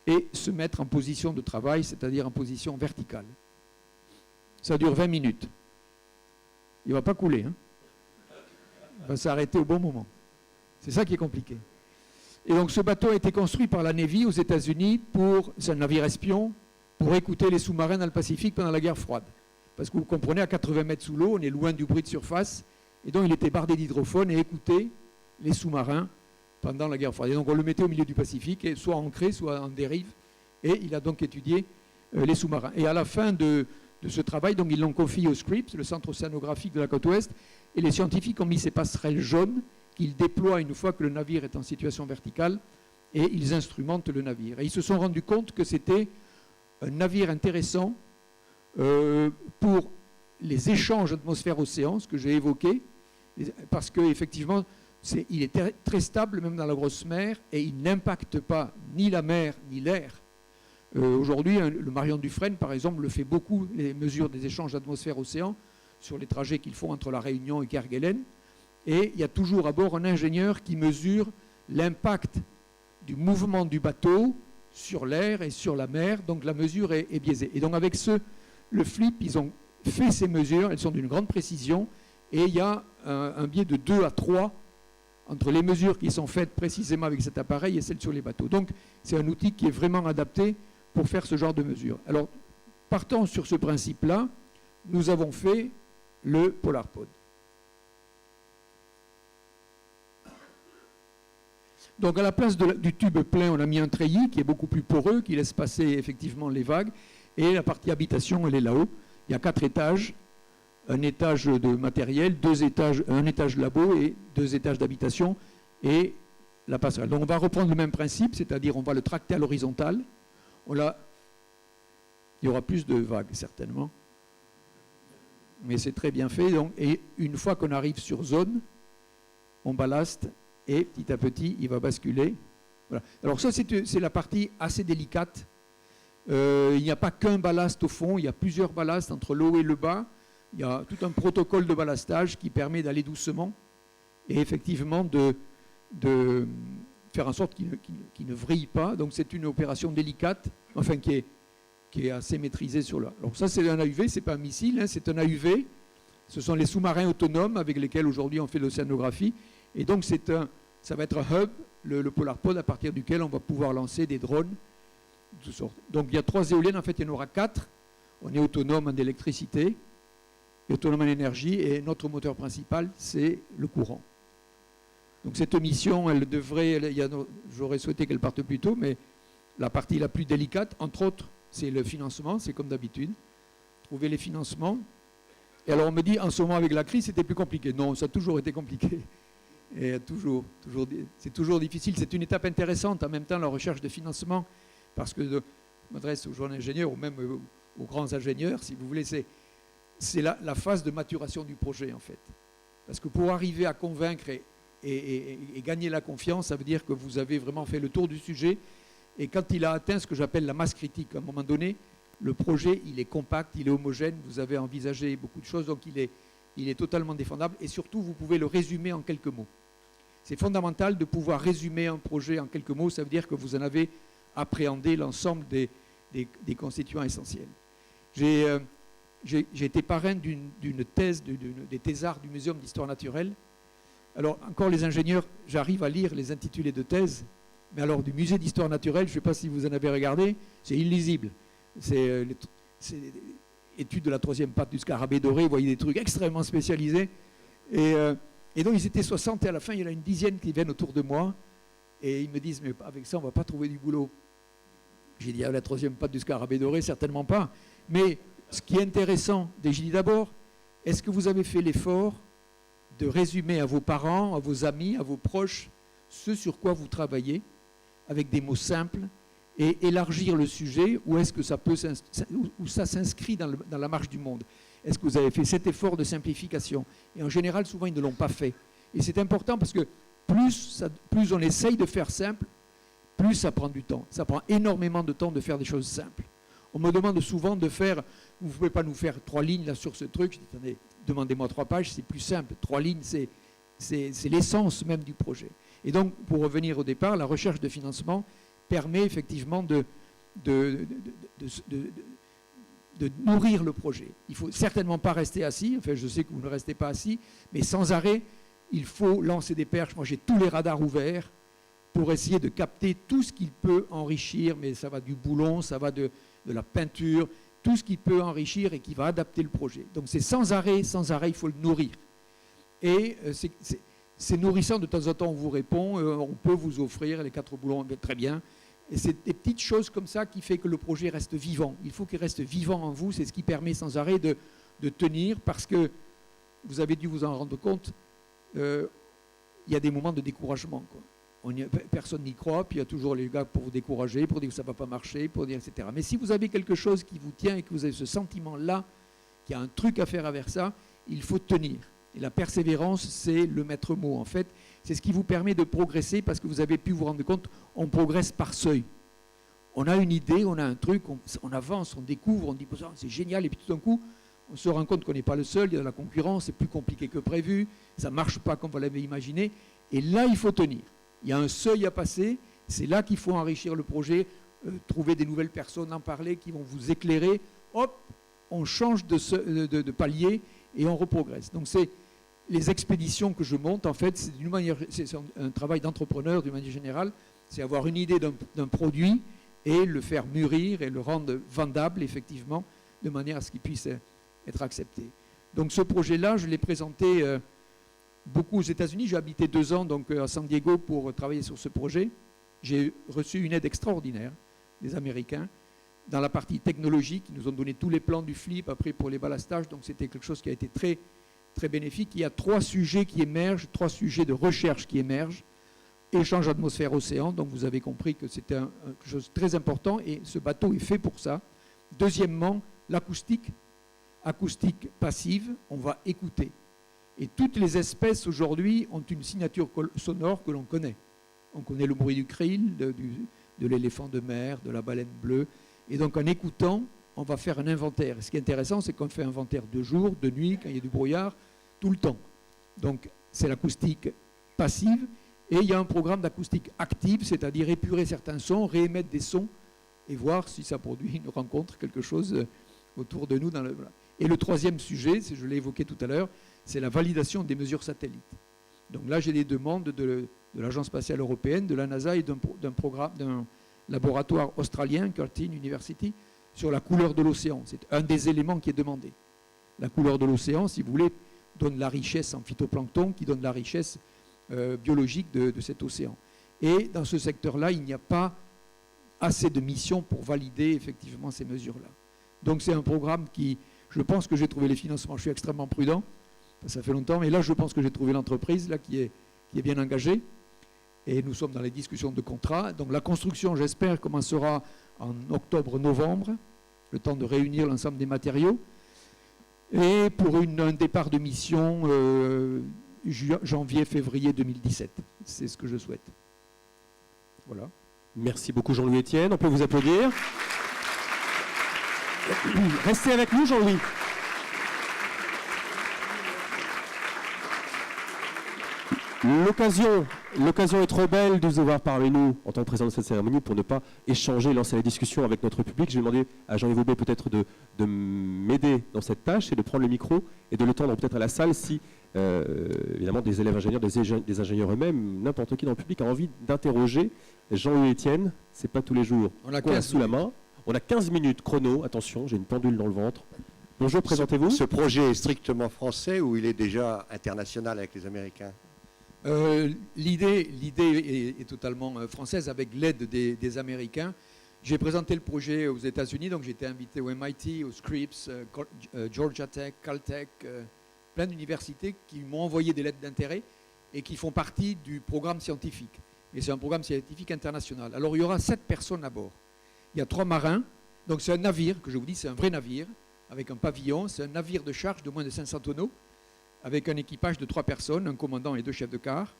et se mettre en position de travail, c'est-à-dire en position verticale. Ça dure 20 minutes. Il ne va pas couler, hein. Il va s'arrêter au bon moment. C'est ça qui est compliqué. Et donc, ce bateau a été construit par la Navy aux États-Unis c'est un navire espion, pour écouter les sous-marins dans le Pacifique pendant la guerre froide. Parce que vous comprenez, à 80 mètres sous l'eau, on est loin du bruit de surface, et donc il était bardé d'hydrophones et écoutait les sous-marins pendant la guerre froide. Et donc on le mettait au milieu du Pacifique, et soit ancré, soit en dérive, et il a donc étudié les sous-marins. Et à la fin de ce travail, donc ils l'ont confié au Scripps, le centre océanographique de la côte ouest, et les scientifiques ont mis ces passerelles jaunes qu'ils déploient une fois que le navire est en situation verticale, et ils instrumentent le navire. Et ils se sont rendus compte que c'était un navire intéressant pour les échanges atmosphère-océan, ce que j'ai évoqué, parce qu'effectivement, il est très stable, même dans la grosse mer, et il n'impacte pas ni la mer ni l'air. Aujourd'hui, le Marion Dufresne, par exemple, le fait beaucoup, les mesures des échanges atmosphère-océan, sur les trajets qu'ils font entre La Réunion et Kerguelen. Et il y a toujours à bord un ingénieur qui mesure l'impact du mouvement du bateau sur l'air et sur la mer. Donc la mesure est biaisée. Et donc avec le Flip, ils ont fait ces mesures, elles sont d'une grande précision, et il y a un biais de 2 à 3 entre les mesures qui sont faites précisément avec cet appareil et celles sur les bateaux. Donc c'est un outil qui est vraiment adapté pour faire ce genre de mesures. Alors, partant sur ce principe-là, nous avons fait le PolarPod. Donc à la place du tube plein, on a mis un treillis qui est beaucoup plus poreux, qui laisse passer effectivement les vagues, et la partie habitation, elle est là-haut. Il y a 4 étages, un étage de matériel, un étage labo et 2 étages d'habitation, et la passerelle. Donc on va reprendre le même principe, c'est-à-dire on va le tracter à l'horizontale. Il y aura plus de vagues certainement, mais c'est très bien fait. Donc, et une fois qu'on arrive sur zone, on ballaste et petit à petit, il va basculer. Voilà. Alors ça, c'est la partie assez délicate. Il n'y a pas qu'un ballast au fond, il y a plusieurs ballasts entre le haut et le bas. Il y a tout un protocole de ballastage qui permet d'aller doucement et effectivement de faire en sorte qu'il ne vrille pas. Donc c'est une opération délicate, enfin qui est assez maîtrisée sur là. Alors ça, c'est un AUV, c'est pas un missile, hein, c'est un AUV. Ce sont les sous-marins autonomes avec lesquels aujourd'hui on fait de l'océanographie. Et donc ça va être un hub, le PolarPod, à partir duquel on va pouvoir lancer des drones de toutes sortes. Donc il y a 3 éoliennes, en fait il y en aura 4. On est autonome en électricité, autonome en énergie, et notre moteur principal, c'est le courant. Donc cette mission, j'aurais souhaité qu'elle parte plus tôt, mais la partie la plus délicate, entre autres, c'est le financement, c'est comme d'habitude. Trouver les financements. Et alors on me dit, en ce moment avec la crise, c'était plus compliqué. Non, ça a toujours été compliqué. Et c'est toujours difficile. C'est une étape intéressante en même temps, la recherche de financement, parce que je m'adresse aux jeunes ingénieurs ou même aux grands ingénieurs, si vous voulez, c'est la phase de maturation du projet en fait. Parce que pour arriver à convaincre et gagner la confiance, ça veut dire que vous avez vraiment fait le tour du sujet. Et quand il a atteint ce que j'appelle la masse critique, à un moment donné, le projet, il est compact, il est homogène, vous avez envisagé beaucoup de choses, donc il est totalement défendable. Et surtout, vous pouvez le résumer en quelques mots. C'est fondamental de pouvoir résumer un projet en quelques mots, ça veut dire que vous en avez appréhendé l'ensemble des constituants essentiels. J'ai été parrain d'une thèse, des thésards du Muséum d'histoire naturelle. Alors, encore les ingénieurs, j'arrive à lire les intitulés de thèse, mais alors du musée d'histoire naturelle, je ne sais pas si vous en avez regardé, c'est illisible. C'est étude de la 3e patte du scarabée doré, vous voyez des trucs extrêmement spécialisés. Et donc ils étaient 60 et à la fin, il y en a une dizaine qui viennent autour de moi et ils me disent, mais avec ça, on ne va pas trouver du boulot. J'ai dit, la 3e patte du scarabée doré, certainement pas. Mais ce qui est intéressant, j'ai dit d'abord, est-ce que vous avez fait l'effort de résumer à vos parents, à vos amis, à vos proches, ce sur quoi vous travaillez, avec des mots simples, et élargir le sujet, ou est-ce que ça s'inscrit dans la marche du monde? Est-ce que vous avez fait cet effort de simplification? Et en général, souvent, ils ne l'ont pas fait. Et c'est important parce que plus on essaye de faire simple, plus ça prend du temps. Ça prend énormément de temps de faire des choses simples. On me demande souvent de faire, vous ne pouvez pas nous faire 3 lignes là sur ce truc. Je dis, attendez, demandez-moi 3 pages, c'est plus simple. 3 lignes, c'est l'essence même du projet. Et donc, pour revenir au départ, la recherche de financement permet effectivement de nourrir le projet. Il ne faut certainement pas rester assis, enfin je sais que vous ne restez pas assis, mais sans arrêt, il faut lancer des perches. Moi j'ai tous les radars ouverts pour essayer de capter tout ce qu'il peut enrichir, mais ça va du boulon, ça va de la peinture, tout ce qui peut enrichir et qui va adapter le projet. Donc c'est sans arrêt, il faut le nourrir. Et c'est nourrissant, de temps en temps on vous répond, on peut vous offrir les 4 boulons, très bien. Et c'est des petites choses comme ça qui fait que le projet reste vivant. Il faut qu'il reste vivant en vous, c'est ce qui permet sans arrêt de tenir, parce que vous avez dû vous en rendre compte, il y a des moments de découragement, quoi. Personne n'y croit, puis il y a toujours les gars pour vous décourager, pour dire que ça ne va pas marcher, pour dire etc. Mais si vous avez quelque chose qui vous tient et que vous avez ce sentiment-là, qu'il y a un truc à faire avec ça, il faut tenir. Et la persévérance, c'est le maître mot. En fait, c'est ce qui vous permet de progresser, parce que vous avez pu vous rendre compte, on progresse par seuil. On a une idée, on a un truc, on avance, on découvre, on dit c'est génial, et puis tout d'un coup, on se rend compte qu'on n'est pas le seul, il y a de la concurrence, c'est plus compliqué que prévu, ça ne marche pas comme vous l'avez imaginé, et là, il faut tenir. Il y a un seuil à passer, c'est là qu'il faut enrichir le projet, trouver des nouvelles personnes, en parler, qui vont vous éclairer, hop, on change de palier et on reprogresse. Donc c'est les expéditions que je monte, en fait, c'est un travail d'entrepreneur d'une manière générale, c'est avoir une idée d'un produit et le faire mûrir et le rendre vendable, effectivement, de manière à ce qu'il puisse être accepté. Donc ce projet-là, je l'ai présenté beaucoup aux États-Unis. J'ai habité 2 ans donc, à San Diego pour travailler sur ce projet. J'ai reçu une aide extraordinaire des Américains dans la partie technologique. Ils nous ont donné tous les plans du flip après pour les ballastages. Donc c'était quelque chose qui a été très, très bénéfique. Il y a 3 sujets qui émergent, 3 sujets de recherche qui émergent. Échange atmosphère-océan. Donc vous avez compris que c'était quelque chose de très important et ce bateau est fait pour ça. Deuxièmement, l'acoustique. Acoustique passive, on va écouter. Et toutes les espèces aujourd'hui ont une signature sonore que l'on connaît. On connaît le bruit du krill, de l'éléphant de mer, de la baleine bleue. Et donc en écoutant, on va faire un inventaire. Et ce qui est intéressant, c'est qu'on fait un inventaire de jour, de nuit, quand il y a du brouillard, tout le temps. Donc c'est l'acoustique passive. Et il y a un programme d'acoustique active, c'est-à-dire épurer certains sons, réémettre des sons et voir si ça produit une rencontre, quelque chose autour de nous. Et le troisième sujet, je l'ai évoqué tout à l'heure, c'est la validation des mesures satellites. Donc là, j'ai des demandes de l'Agence spatiale européenne, de la NASA et d'un laboratoire australien, Curtin University, sur la couleur de l'océan. C'est un des éléments qui est demandé. La couleur de l'océan, si vous voulez, donne la richesse en phytoplancton, qui donne la richesse biologique de cet océan. Et dans ce secteur-là, il n'y a pas assez de missions pour valider effectivement ces mesures-là. Donc c'est un programme qui, je pense que j'ai trouvé les financements, je suis extrêmement prudent, ça fait longtemps, mais là je pense que j'ai trouvé l'entreprise là, qui est bien engagée, et nous sommes dans les discussions de contrat. Donc la construction, j'espère, commencera en octobre-novembre, le temps de réunir l'ensemble des matériaux, et pour un départ de mission janvier-février 2017. C'est ce que je souhaite. Voilà.
Merci beaucoup Jean-Louis Etienne, on peut vous applaudir. Restez avec nous Jean-Louis. L'occasion est trop belle de vous avoir parmi nous en tant que président de cette cérémonie pour ne pas échanger et lancer la discussion avec notre public. Je vais demander à Jean-Yves Aubé peut-être de m'aider dans cette tâche et de prendre le micro et de le tendre peut-être à la salle si évidemment des élèves ingénieurs, des ingénieurs eux-mêmes, n'importe qui dans le public a envie d'interroger Jean-Louis Etienne. C'est pas tous les jours qu'on a sous la main. On a 15 minutes chrono. Attention, j'ai une pendule dans le ventre. Bonjour, présentez-vous.
Ce projet est strictement français ou il est déjà international avec les Américains?
L'idée est totalement française avec l'aide des Américains. J'ai présenté le projet aux États-Unis, donc j'ai été invité au MIT, au Scripps, Georgia Tech, Caltech, plein d'universités qui m'ont envoyé des lettres d'intérêt et qui font partie du programme scientifique. Et c'est un programme scientifique international. Alors il y aura 7 personnes à bord. Il y a 3 marins, donc c'est un navire, que je vous dis, c'est un vrai navire, avec un pavillon, c'est un navire de charge de moins de 500 tonneaux, avec un équipage de 3 personnes, un commandant et 2 chefs de quart,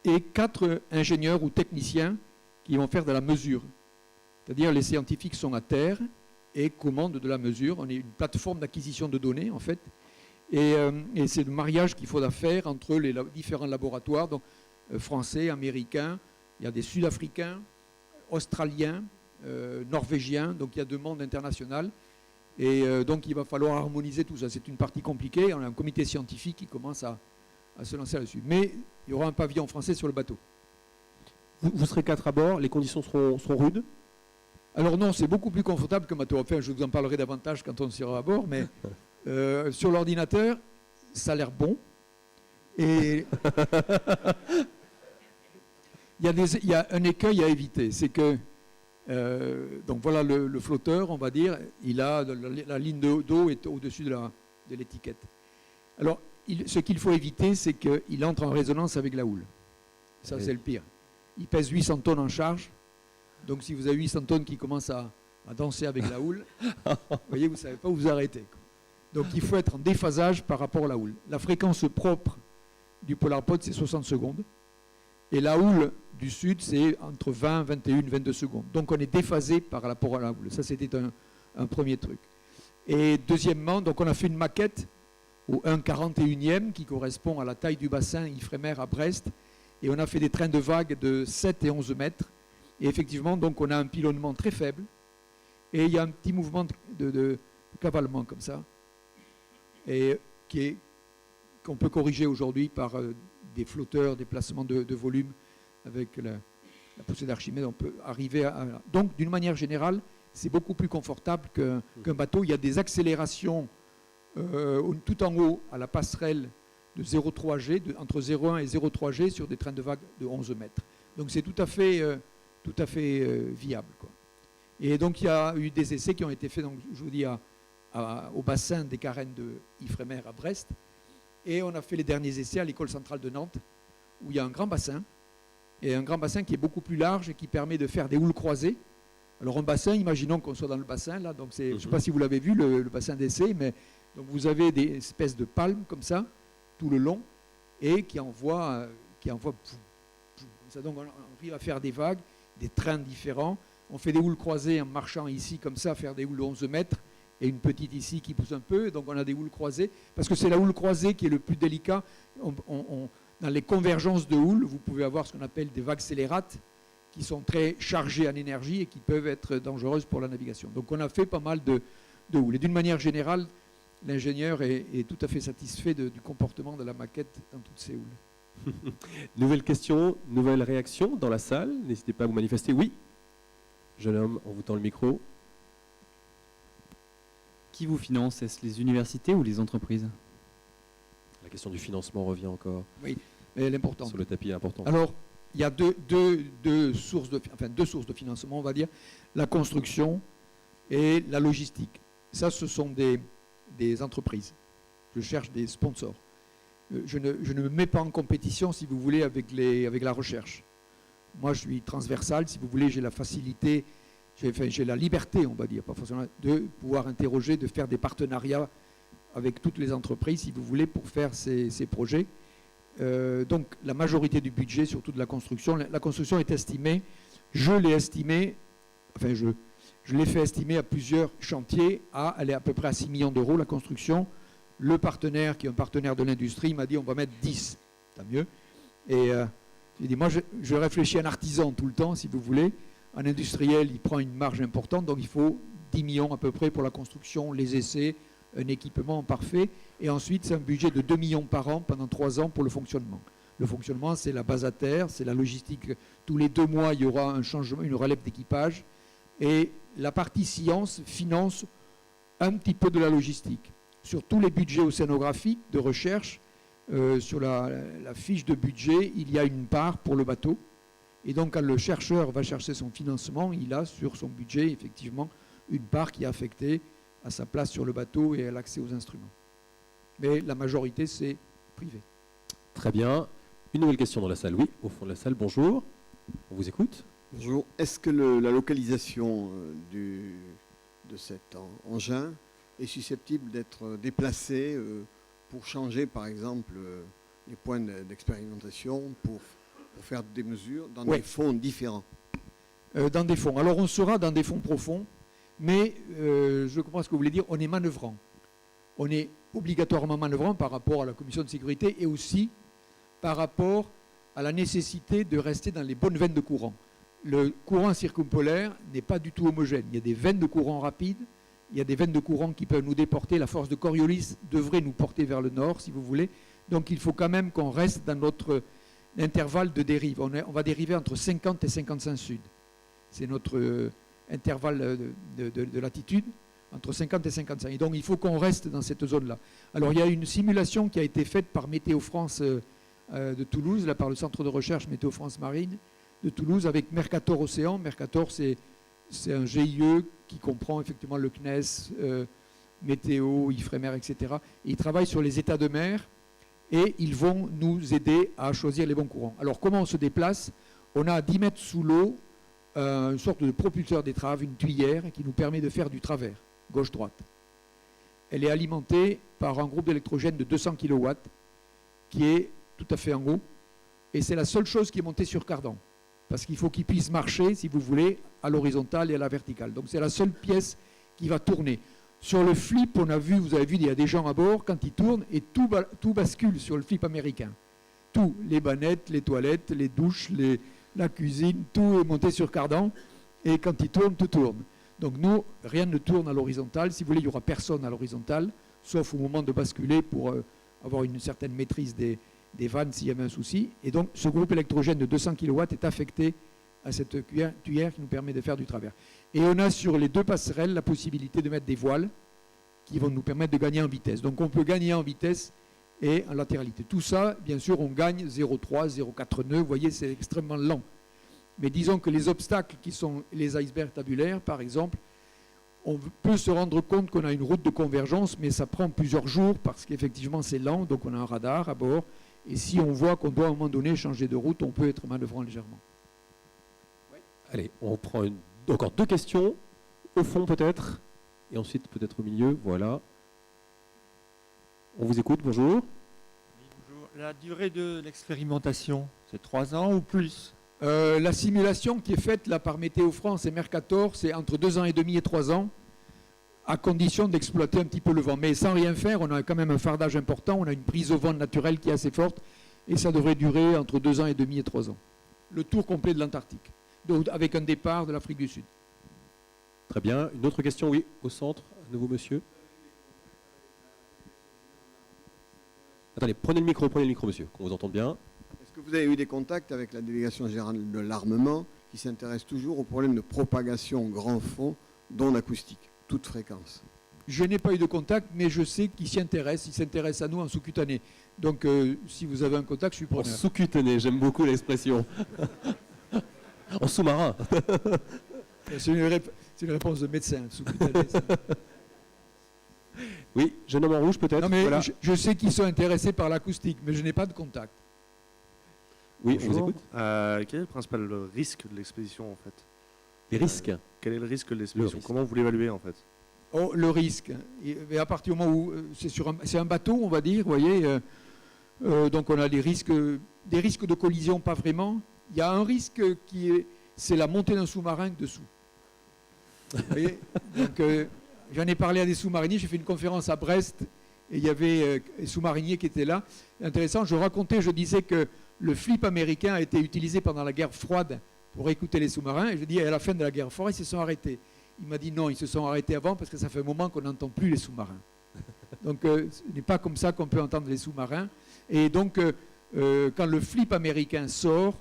et 4 ingénieurs ou techniciens qui vont faire de la mesure. C'est-à-dire les scientifiques sont à terre et commandent de la mesure. On est une plateforme d'acquisition de données, en fait, et c'est le mariage qu'il faudra faire entre les différents laboratoires, donc français, américains, il y a des Sud-Africains, Australiens, Norvégiens, donc il y a demande internationale. Et donc il va falloir harmoniser tout ça. C'est une partie compliquée. On a un comité scientifique qui commence à se lancer là-dessus. Mais il y aura un pavillon français sur le bateau.
Vous serez 4 à bord, les conditions seront rudes?
Alors non, c'est beaucoup plus confortable qu'un bateau. Enfin, je vous en parlerai davantage quand on sera à bord, mais sur l'ordinateur, ça a l'air bon. Et il y a un écueil à éviter, c'est que donc voilà le flotteur, on va dire, il a la ligne d'eau est au-dessus de l'étiquette. Alors, ce qu'il faut éviter, c'est qu'il entre en résonance avec la houle. Ça, oui. C'est le pire. Il pèse 800 tonnes en charge. Donc, si vous avez 800 tonnes qui commencent à danser avec la houle, vous voyez, vous ne savez pas où vous arrêter. Donc, il faut être en déphasage par rapport à la houle. La fréquence propre du PolarPod, c'est 60 secondes. Et la houle du sud, c'est entre 20, 21, 22 secondes. Donc on est déphasé par rapport à la houle. Ça, c'était un premier truc. Et deuxièmement, donc on a fait une maquette au 1,41e qui correspond à la taille du bassin Ifremer à Brest. Et on a fait des trains de vagues de 7 et 11 mètres. Et effectivement, donc on a un pilonnement très faible. Et il y a un petit mouvement de cavalement comme ça. Et qu'on peut corriger aujourd'hui par des flotteurs, des placements de volume avec la poussée d'Archimède. On peut arriver à... Donc, d'une manière générale, c'est beaucoup plus confortable qu'un bateau. Il y a des accélérations tout en haut à la passerelle de 0,3 G, entre 0,1 et 0,3 G sur des trains de vagues de 11 mètres. Donc, c'est tout à fait viable, quoi. Et donc, il y a eu des essais qui ont été faits, donc, je vous dis, au bassin des carènes de Ifremer à Brest. Et on a fait les derniers essais à l'école centrale de Nantes, où il y a un grand bassin, et un grand bassin qui est beaucoup plus large et qui permet de faire des houles croisées. Alors un bassin, imaginons qu'on soit dans le bassin, là, donc je ne sais pas si vous l'avez vu, le bassin d'essai, mais donc vous avez des espèces de palmes comme ça, tout le long et qui envoie ça. Donc on arrive à faire des vagues, des trains différents. On fait des houles croisées en marchant ici comme ça, faire des houles de 11 mètres et une petite ici qui pousse un peu. Donc on a des houles croisées parce que c'est la houle croisée qui est le plus délicat. Dans les convergences de houles, vous pouvez avoir ce qu'on appelle des vagues scélérates qui sont très chargées en énergie et qui peuvent être dangereuses pour la navigation. Donc on a fait pas mal de houles. Et d'une manière générale, l'ingénieur est tout à fait satisfait du comportement de la maquette dans toutes ces houles.
Nouvelle question, nouvelle réaction dans la salle. N'hésitez pas à vous manifester. Oui, jeune homme, on vous tend le micro.
Qui vous finance? Est-ce les universités ou les entreprises?
La question du financement revient encore.
Oui, mais elle est importante.
Sur le tapis important.
Alors, il y a deux sources de financement, on va dire. La construction et la logistique. Ça, ce sont des entreprises. Je cherche des sponsors. Je ne me mets pas en compétition, si vous voulez, avec la recherche. Moi, je suis transversal. Si vous voulez, j'ai la facilité, j'ai la liberté, on va dire, pas forcément, de pouvoir interroger, de faire des partenariats avec toutes les entreprises, si vous voulez, pour faire ces projets. Donc, la majorité du budget, surtout de la construction est estimée, je l'ai estimée, enfin, je l'ai fait estimer à plusieurs chantiers, elle est à peu près à 6 millions d'euros, la construction. Le partenaire, qui est un partenaire de l'industrie, m'a dit on va mettre 10, tant mieux. Et j'ai dit, moi, je réfléchis à un artisan tout le temps, si vous voulez. Un industriel, il prend une marge importante, donc il faut 10 millions à peu près pour la construction, les essais, un équipement parfait. Et ensuite, c'est un budget de 2 millions par an pendant 3 ans pour le fonctionnement. Le fonctionnement, c'est la base à terre, c'est la logistique. Tous les 2 mois, il y aura un changement, une relève d'équipage. Et la partie science finance un petit peu de la logistique. Sur tous les budgets océanographiques de recherche, sur la fiche de budget, il y a une part pour le bateau. Et donc, quand le chercheur va chercher son financement, il a sur son budget, effectivement, une part qui est affectée à sa place sur le bateau et à l'accès aux instruments. Mais la majorité, c'est privé.
Très bien. Une nouvelle question dans la salle. Oui, au fond de la salle, bonjour. On vous écoute.
Bonjour. Est-ce que la localisation de cet engin est susceptible d'être déplacée pour changer, par exemple, les points d'expérimentation, pour faire des mesures dans des fonds différents?
Dans des fonds. Alors, on sera dans des fonds profonds, mais je comprends ce que vous voulez dire, on est manœuvrant. On est obligatoirement manœuvrant par rapport à la commission de sécurité et aussi par rapport à la nécessité de rester dans les bonnes veines de courant. Le courant circumpolaire n'est pas du tout homogène. Il y a des veines de courant rapides, il y a des veines de courant qui peuvent nous déporter. La force de Coriolis devrait nous porter vers le nord, si vous voulez. Donc il faut quand même qu'on reste dans notre intervalle de dérive. On va dériver entre 50 et 55 sud. C'est notre intervalle de latitude, entre 50 et 55. Et donc il faut qu'on reste dans cette zone-là. Alors il y a une simulation qui a été faite par Météo France de Toulouse, là, par le centre de recherche Météo France Marine de Toulouse, avec Mercator Océan. Mercator, c'est un GIE qui comprend effectivement le CNES, Météo, Ifremer, etc. Et ils travaillent sur les états de mer et ils vont nous aider à choisir les bons courants. Alors comment on se déplace? On a à 10 mètres sous l'eau une sorte de propulseur d'étrave, une tuyère qui nous permet de faire du travers, gauche-droite. Elle est alimentée par un groupe d'électrogène de 200 kW qui est tout à fait en haut. Et c'est la seule chose qui est montée sur cardan. Parce qu'il faut qu'il puisse marcher, si vous voulez, à l'horizontale et à la verticale. Donc c'est la seule pièce qui va tourner. Sur le flip, vous avez vu, il y a des gens à bord, quand ils tournent, et tout bascule sur le flip américain. Tout, les bannettes, les toilettes, les douches, la cuisine, tout est monté sur cardan. Et quand ils tournent, tout tourne. Donc nous, rien ne tourne à l'horizontale. Si vous voulez, il n'y aura personne à l'horizontale, sauf au moment de basculer pour avoir une certaine maîtrise des vannes s'il y avait un souci. Et donc, ce groupe électrogène de 200 kW est affecté à cette tuyère qui nous permet de faire du travers. Et on a sur les deux passerelles la possibilité de mettre des voiles qui vont nous permettre de gagner en vitesse. Donc, on peut gagner en vitesse et en latéralité. Tout ça, bien sûr, on gagne 0,3, 0,4 nœuds. Vous voyez, c'est extrêmement lent. Mais disons que les obstacles qui sont les icebergs tabulaires, par exemple, on peut se rendre compte qu'on a une route de convergence, mais ça prend plusieurs jours parce qu'effectivement, c'est lent. Donc, on a un radar à bord. Et si on voit qu'on doit à un moment donné changer de route, on peut être manœuvrant légèrement.
Ouais. Allez, on prend encore 2 questions, au fond peut-être, et ensuite peut-être au milieu, voilà. On vous écoute, bonjour.
La durée de l'expérimentation, c'est 3 ans ou plus?
La simulation qui est faite là par Météo France et Mercator, c'est entre 2 ans et demi et 3 ans, à condition d'exploiter un petit peu le vent. Mais sans rien faire, on a quand même un fardage important, on a une prise au vent naturelle qui est assez forte, et ça devrait durer entre 2 ans et demi et 3 ans. Le tour complet de l'Antarctique, avec un départ de l'Afrique du Sud.
Très bien. Une autre question, oui, au centre, à nouveau monsieur. Attendez, prenez le micro, monsieur, qu'on vous entende bien.
Est-ce que vous avez eu des contacts avec la délégation générale de l'armement qui s'intéresse toujours au problème de propagation grand fond d'ondes acoustiques, toute fréquence?
Je n'ai pas eu de contact, mais je sais qu'ils s'y intéressent. Ils s'intéressent à nous en sous-cutané. Donc, si vous avez un contact, je suis preneur.
En sous-cutané, j'aime beaucoup l'expression. En sous-marin.
C'est une réponse de médecin, sous-cutané.
Oui, jeune homme en rouge peut-être.
Non, mais
voilà.
je sais qu'ils sont intéressés par l'acoustique, mais je n'ai pas de contact.
Oui, on vous écoute.
Quel est le principal risque de l'expédition en fait?
Les risques
Quel est le risque de l'expédition? Comment vous l'évaluez en fait?
Oh, le risque. Et à partir du moment où c'est un bateau, on va dire, vous voyez, donc on a des risques de collision, pas vraiment. Il y a un risque c'est la montée d'un sous-marin dessous. Vous voyez, donc j'en ai parlé à des sous-mariniers, j'ai fait une conférence à Brest et il y avait des sous-mariniers qui étaient là. Intéressant, je disais que le flip américain a été utilisé pendant la guerre froide pour écouter les sous-marins. Et je dis, à la fin de la guerre froide, ils se sont arrêtés. Il m'a dit non, ils se sont arrêtés avant parce que ça fait un moment qu'on n'entend plus les sous-marins. Donc ce n'est pas comme ça qu'on peut entendre les sous-marins. Et donc quand le flip américain sort,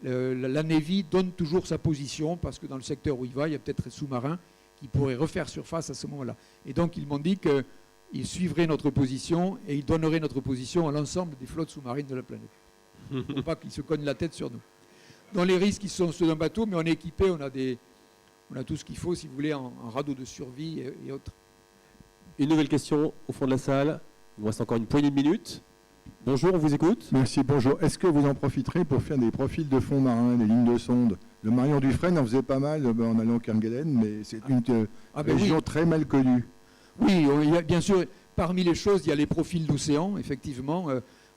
la Navy donne toujours sa position parce que dans le secteur où il va, il y a peut-être un sous-marin qui pourrait refaire surface à ce moment-là. Et donc ils m'ont dit qu'ils suivraient notre position et ils donneraient notre position à l'ensemble des flottes sous-marines de la planète. Pour pas qu'ils se cognent la tête sur nous. Dans les risques, ils sont ceux d'un bateau, mais on est équipé, on a tout ce qu'il faut, si vous voulez, en radeau de survie et autres.
Une nouvelle question au fond de la salle. Il nous reste encore une poignée de minutes. Bonjour, on vous écoute.
Merci, bonjour. Est-ce que vous en profiterez pour faire des profils de fonds marins, des lignes de sonde? Le Marion Dufresne en faisait pas mal en allant au Kerguelen, mais c'est une région très mal connue.
Oui, il y a, bien sûr, parmi les choses, il y a les profils d'océan, effectivement.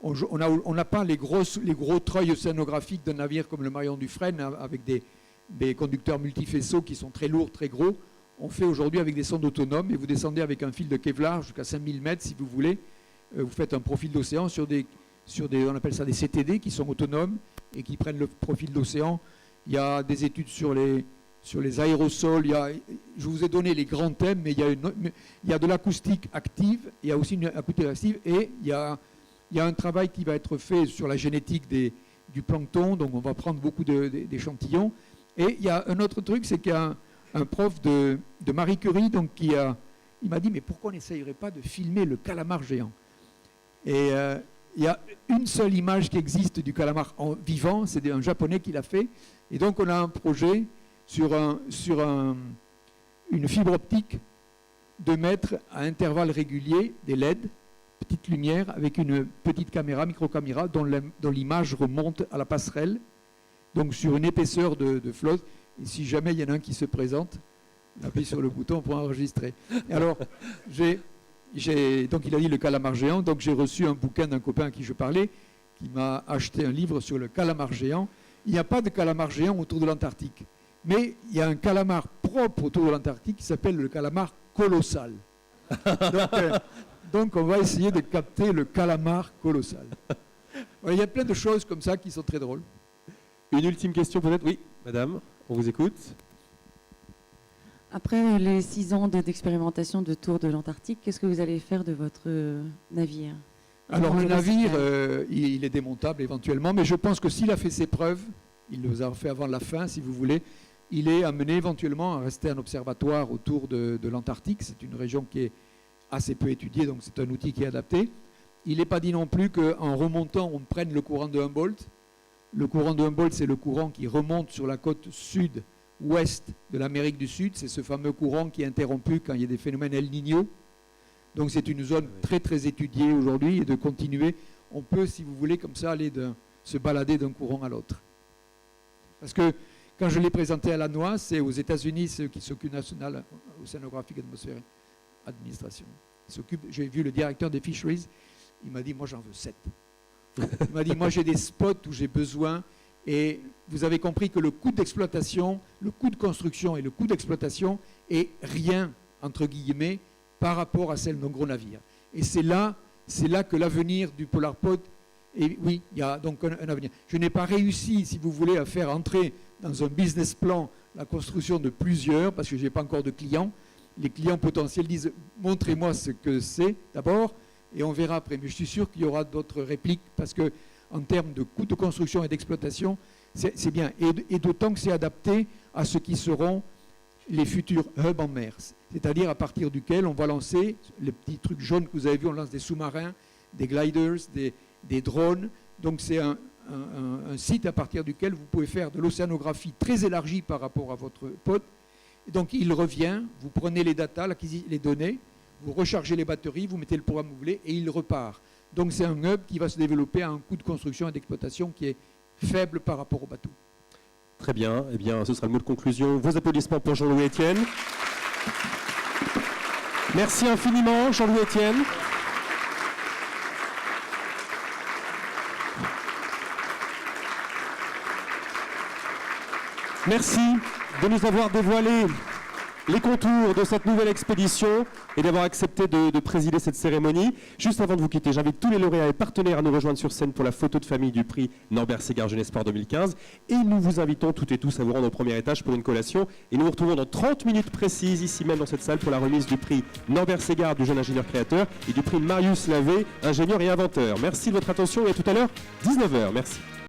On n'a pas les gros treuils océanographiques d'un navire comme le Marion Dufresne avec des conducteurs multifaisceaux qui sont très lourds, très gros. On fait aujourd'hui avec des sondes autonomes et vous descendez avec un fil de Kevlar jusqu'à 5000 mètres si vous voulez. Vous faites un profil d'océan sur des, on appelle ça des CTD qui sont autonomes et qui prennent le profil d'océan. Il y a des études sur les aérosols. Je vous ai donné les grands thèmes, mais il y a de l'acoustique active, il y a aussi une acoustique active et il y a un travail qui va être fait sur la génétique du plancton, donc on va prendre beaucoup d'échantillons. Et il y a un autre truc, c'est qu'il y a un prof de Marie Curie donc, il m'a dit, mais pourquoi on n'essayerait pas de filmer le calamar géant? Et il y a une seule image qui existe du calamar vivant, c'est un Japonais qui l'a fait. Et donc on a un projet sur une fibre optique de mettre à intervalles réguliers des LED, petite lumière, avec une petite caméra, micro-caméra, dont l'image remonte à la passerelle, donc sur une épaisseur de flotte. Et si jamais il y en a un qui se présente, on appuie sur le bouton pour enregistrer. Et alors, donc il a dit le calamar géant, donc j'ai reçu un bouquin d'un copain à qui je parlais, qui m'a acheté un livre sur le calamar géant. Il n'y a pas de calamar géant autour de l'Antarctique, mais il y a un calamar propre autour de l'Antarctique qui s'appelle le calamar colossal. Donc on va essayer de capter le calamar colossal. Il y a plein de choses comme ça qui sont très drôles.
Une ultime question peut-être? Oui, madame, on vous écoute.
Après les 6 ans d'expérimentation de tour de l'Antarctique, qu'est-ce que vous allez faire de votre navire?
Alors le navire, il est démontable éventuellement, mais je pense que s'il a fait ses preuves, il les a fait avant la fin si vous voulez, il est amené éventuellement à rester un observatoire autour de l'Antarctique. C'est une région qui est assez peu étudiée, donc c'est un outil qui est adapté. Il n'est pas dit non plus qu'en remontant, on prenne le courant de Humboldt. Le courant de Humboldt, c'est le courant qui remonte sur la côte sud-ouest de l'Amérique du Sud. C'est ce fameux courant qui est interrompu quand il y a des phénomènes El Niño. Donc c'est une zone très très étudiée aujourd'hui et de continuer. On peut, si vous voulez, comme ça, se balader d'un courant à l'autre. Parce que quand je l'ai présenté à la NOAA, c'est aux États-Unis, ceux qui s'occupent National Oceanographic Atmospheric Administration. J'ai vu le directeur des Fisheries, il m'a dit, moi j'en veux 7. Il m'a dit, moi j'ai des spots où j'ai besoin, et vous avez compris que le coût d'exploitation, le coût de construction et le coût d'exploitation est rien, entre guillemets, par rapport à celle d'un gros navire. Et c'est là que l'avenir du PolarPod, et oui, il y a donc un avenir. Je n'ai pas réussi, si vous voulez, à faire entrer dans un business plan la construction de plusieurs, parce que je n'ai pas encore de clients. Les clients potentiels disent, montrez-moi ce que c'est d'abord, et on verra après. Mais je suis sûr qu'il y aura d'autres répliques, parce que en termes de coût de construction et d'exploitation, c'est bien. Et d'autant que c'est adapté à ce qui seront les futurs hubs en mer. C'est-à-dire à partir duquel on va lancer, les petits trucs jaunes que vous avez vus, on lance des sous-marins, des gliders, des drones. Donc c'est un site à partir duquel vous pouvez faire de l'océanographie très élargie par rapport à votre pod. Et donc il revient, vous prenez les datas, les données, vous rechargez les batteries, vous mettez le programme que vous voulez et il repart. Donc c'est un hub qui va se développer à un coût de construction et d'exploitation qui est faible par rapport au bateau.
Très bien, eh bien ce sera le mot de conclusion. Vos applaudissements pour Jean-Louis Etienne. Merci infiniment Jean-Louis Etienne. Merci de nous avoir dévoilé les contours de cette nouvelle expédition et d'avoir accepté de présider cette cérémonie. Juste avant de vous quitter, j'invite tous les lauréats et partenaires à nous rejoindre sur scène pour la photo de famille du prix Norbert Ségard Jeunesse Sport 2015. Et nous vous invitons toutes et tous à vous rendre au premier étage pour une collation. Et nous vous retrouvons dans 30 minutes précises, ici même dans cette salle, pour la remise du prix Norbert Ségard du jeune ingénieur créateur et du prix Marius Lavé, ingénieur et inventeur. Merci de votre attention et à tout à l'heure, 19h. Merci.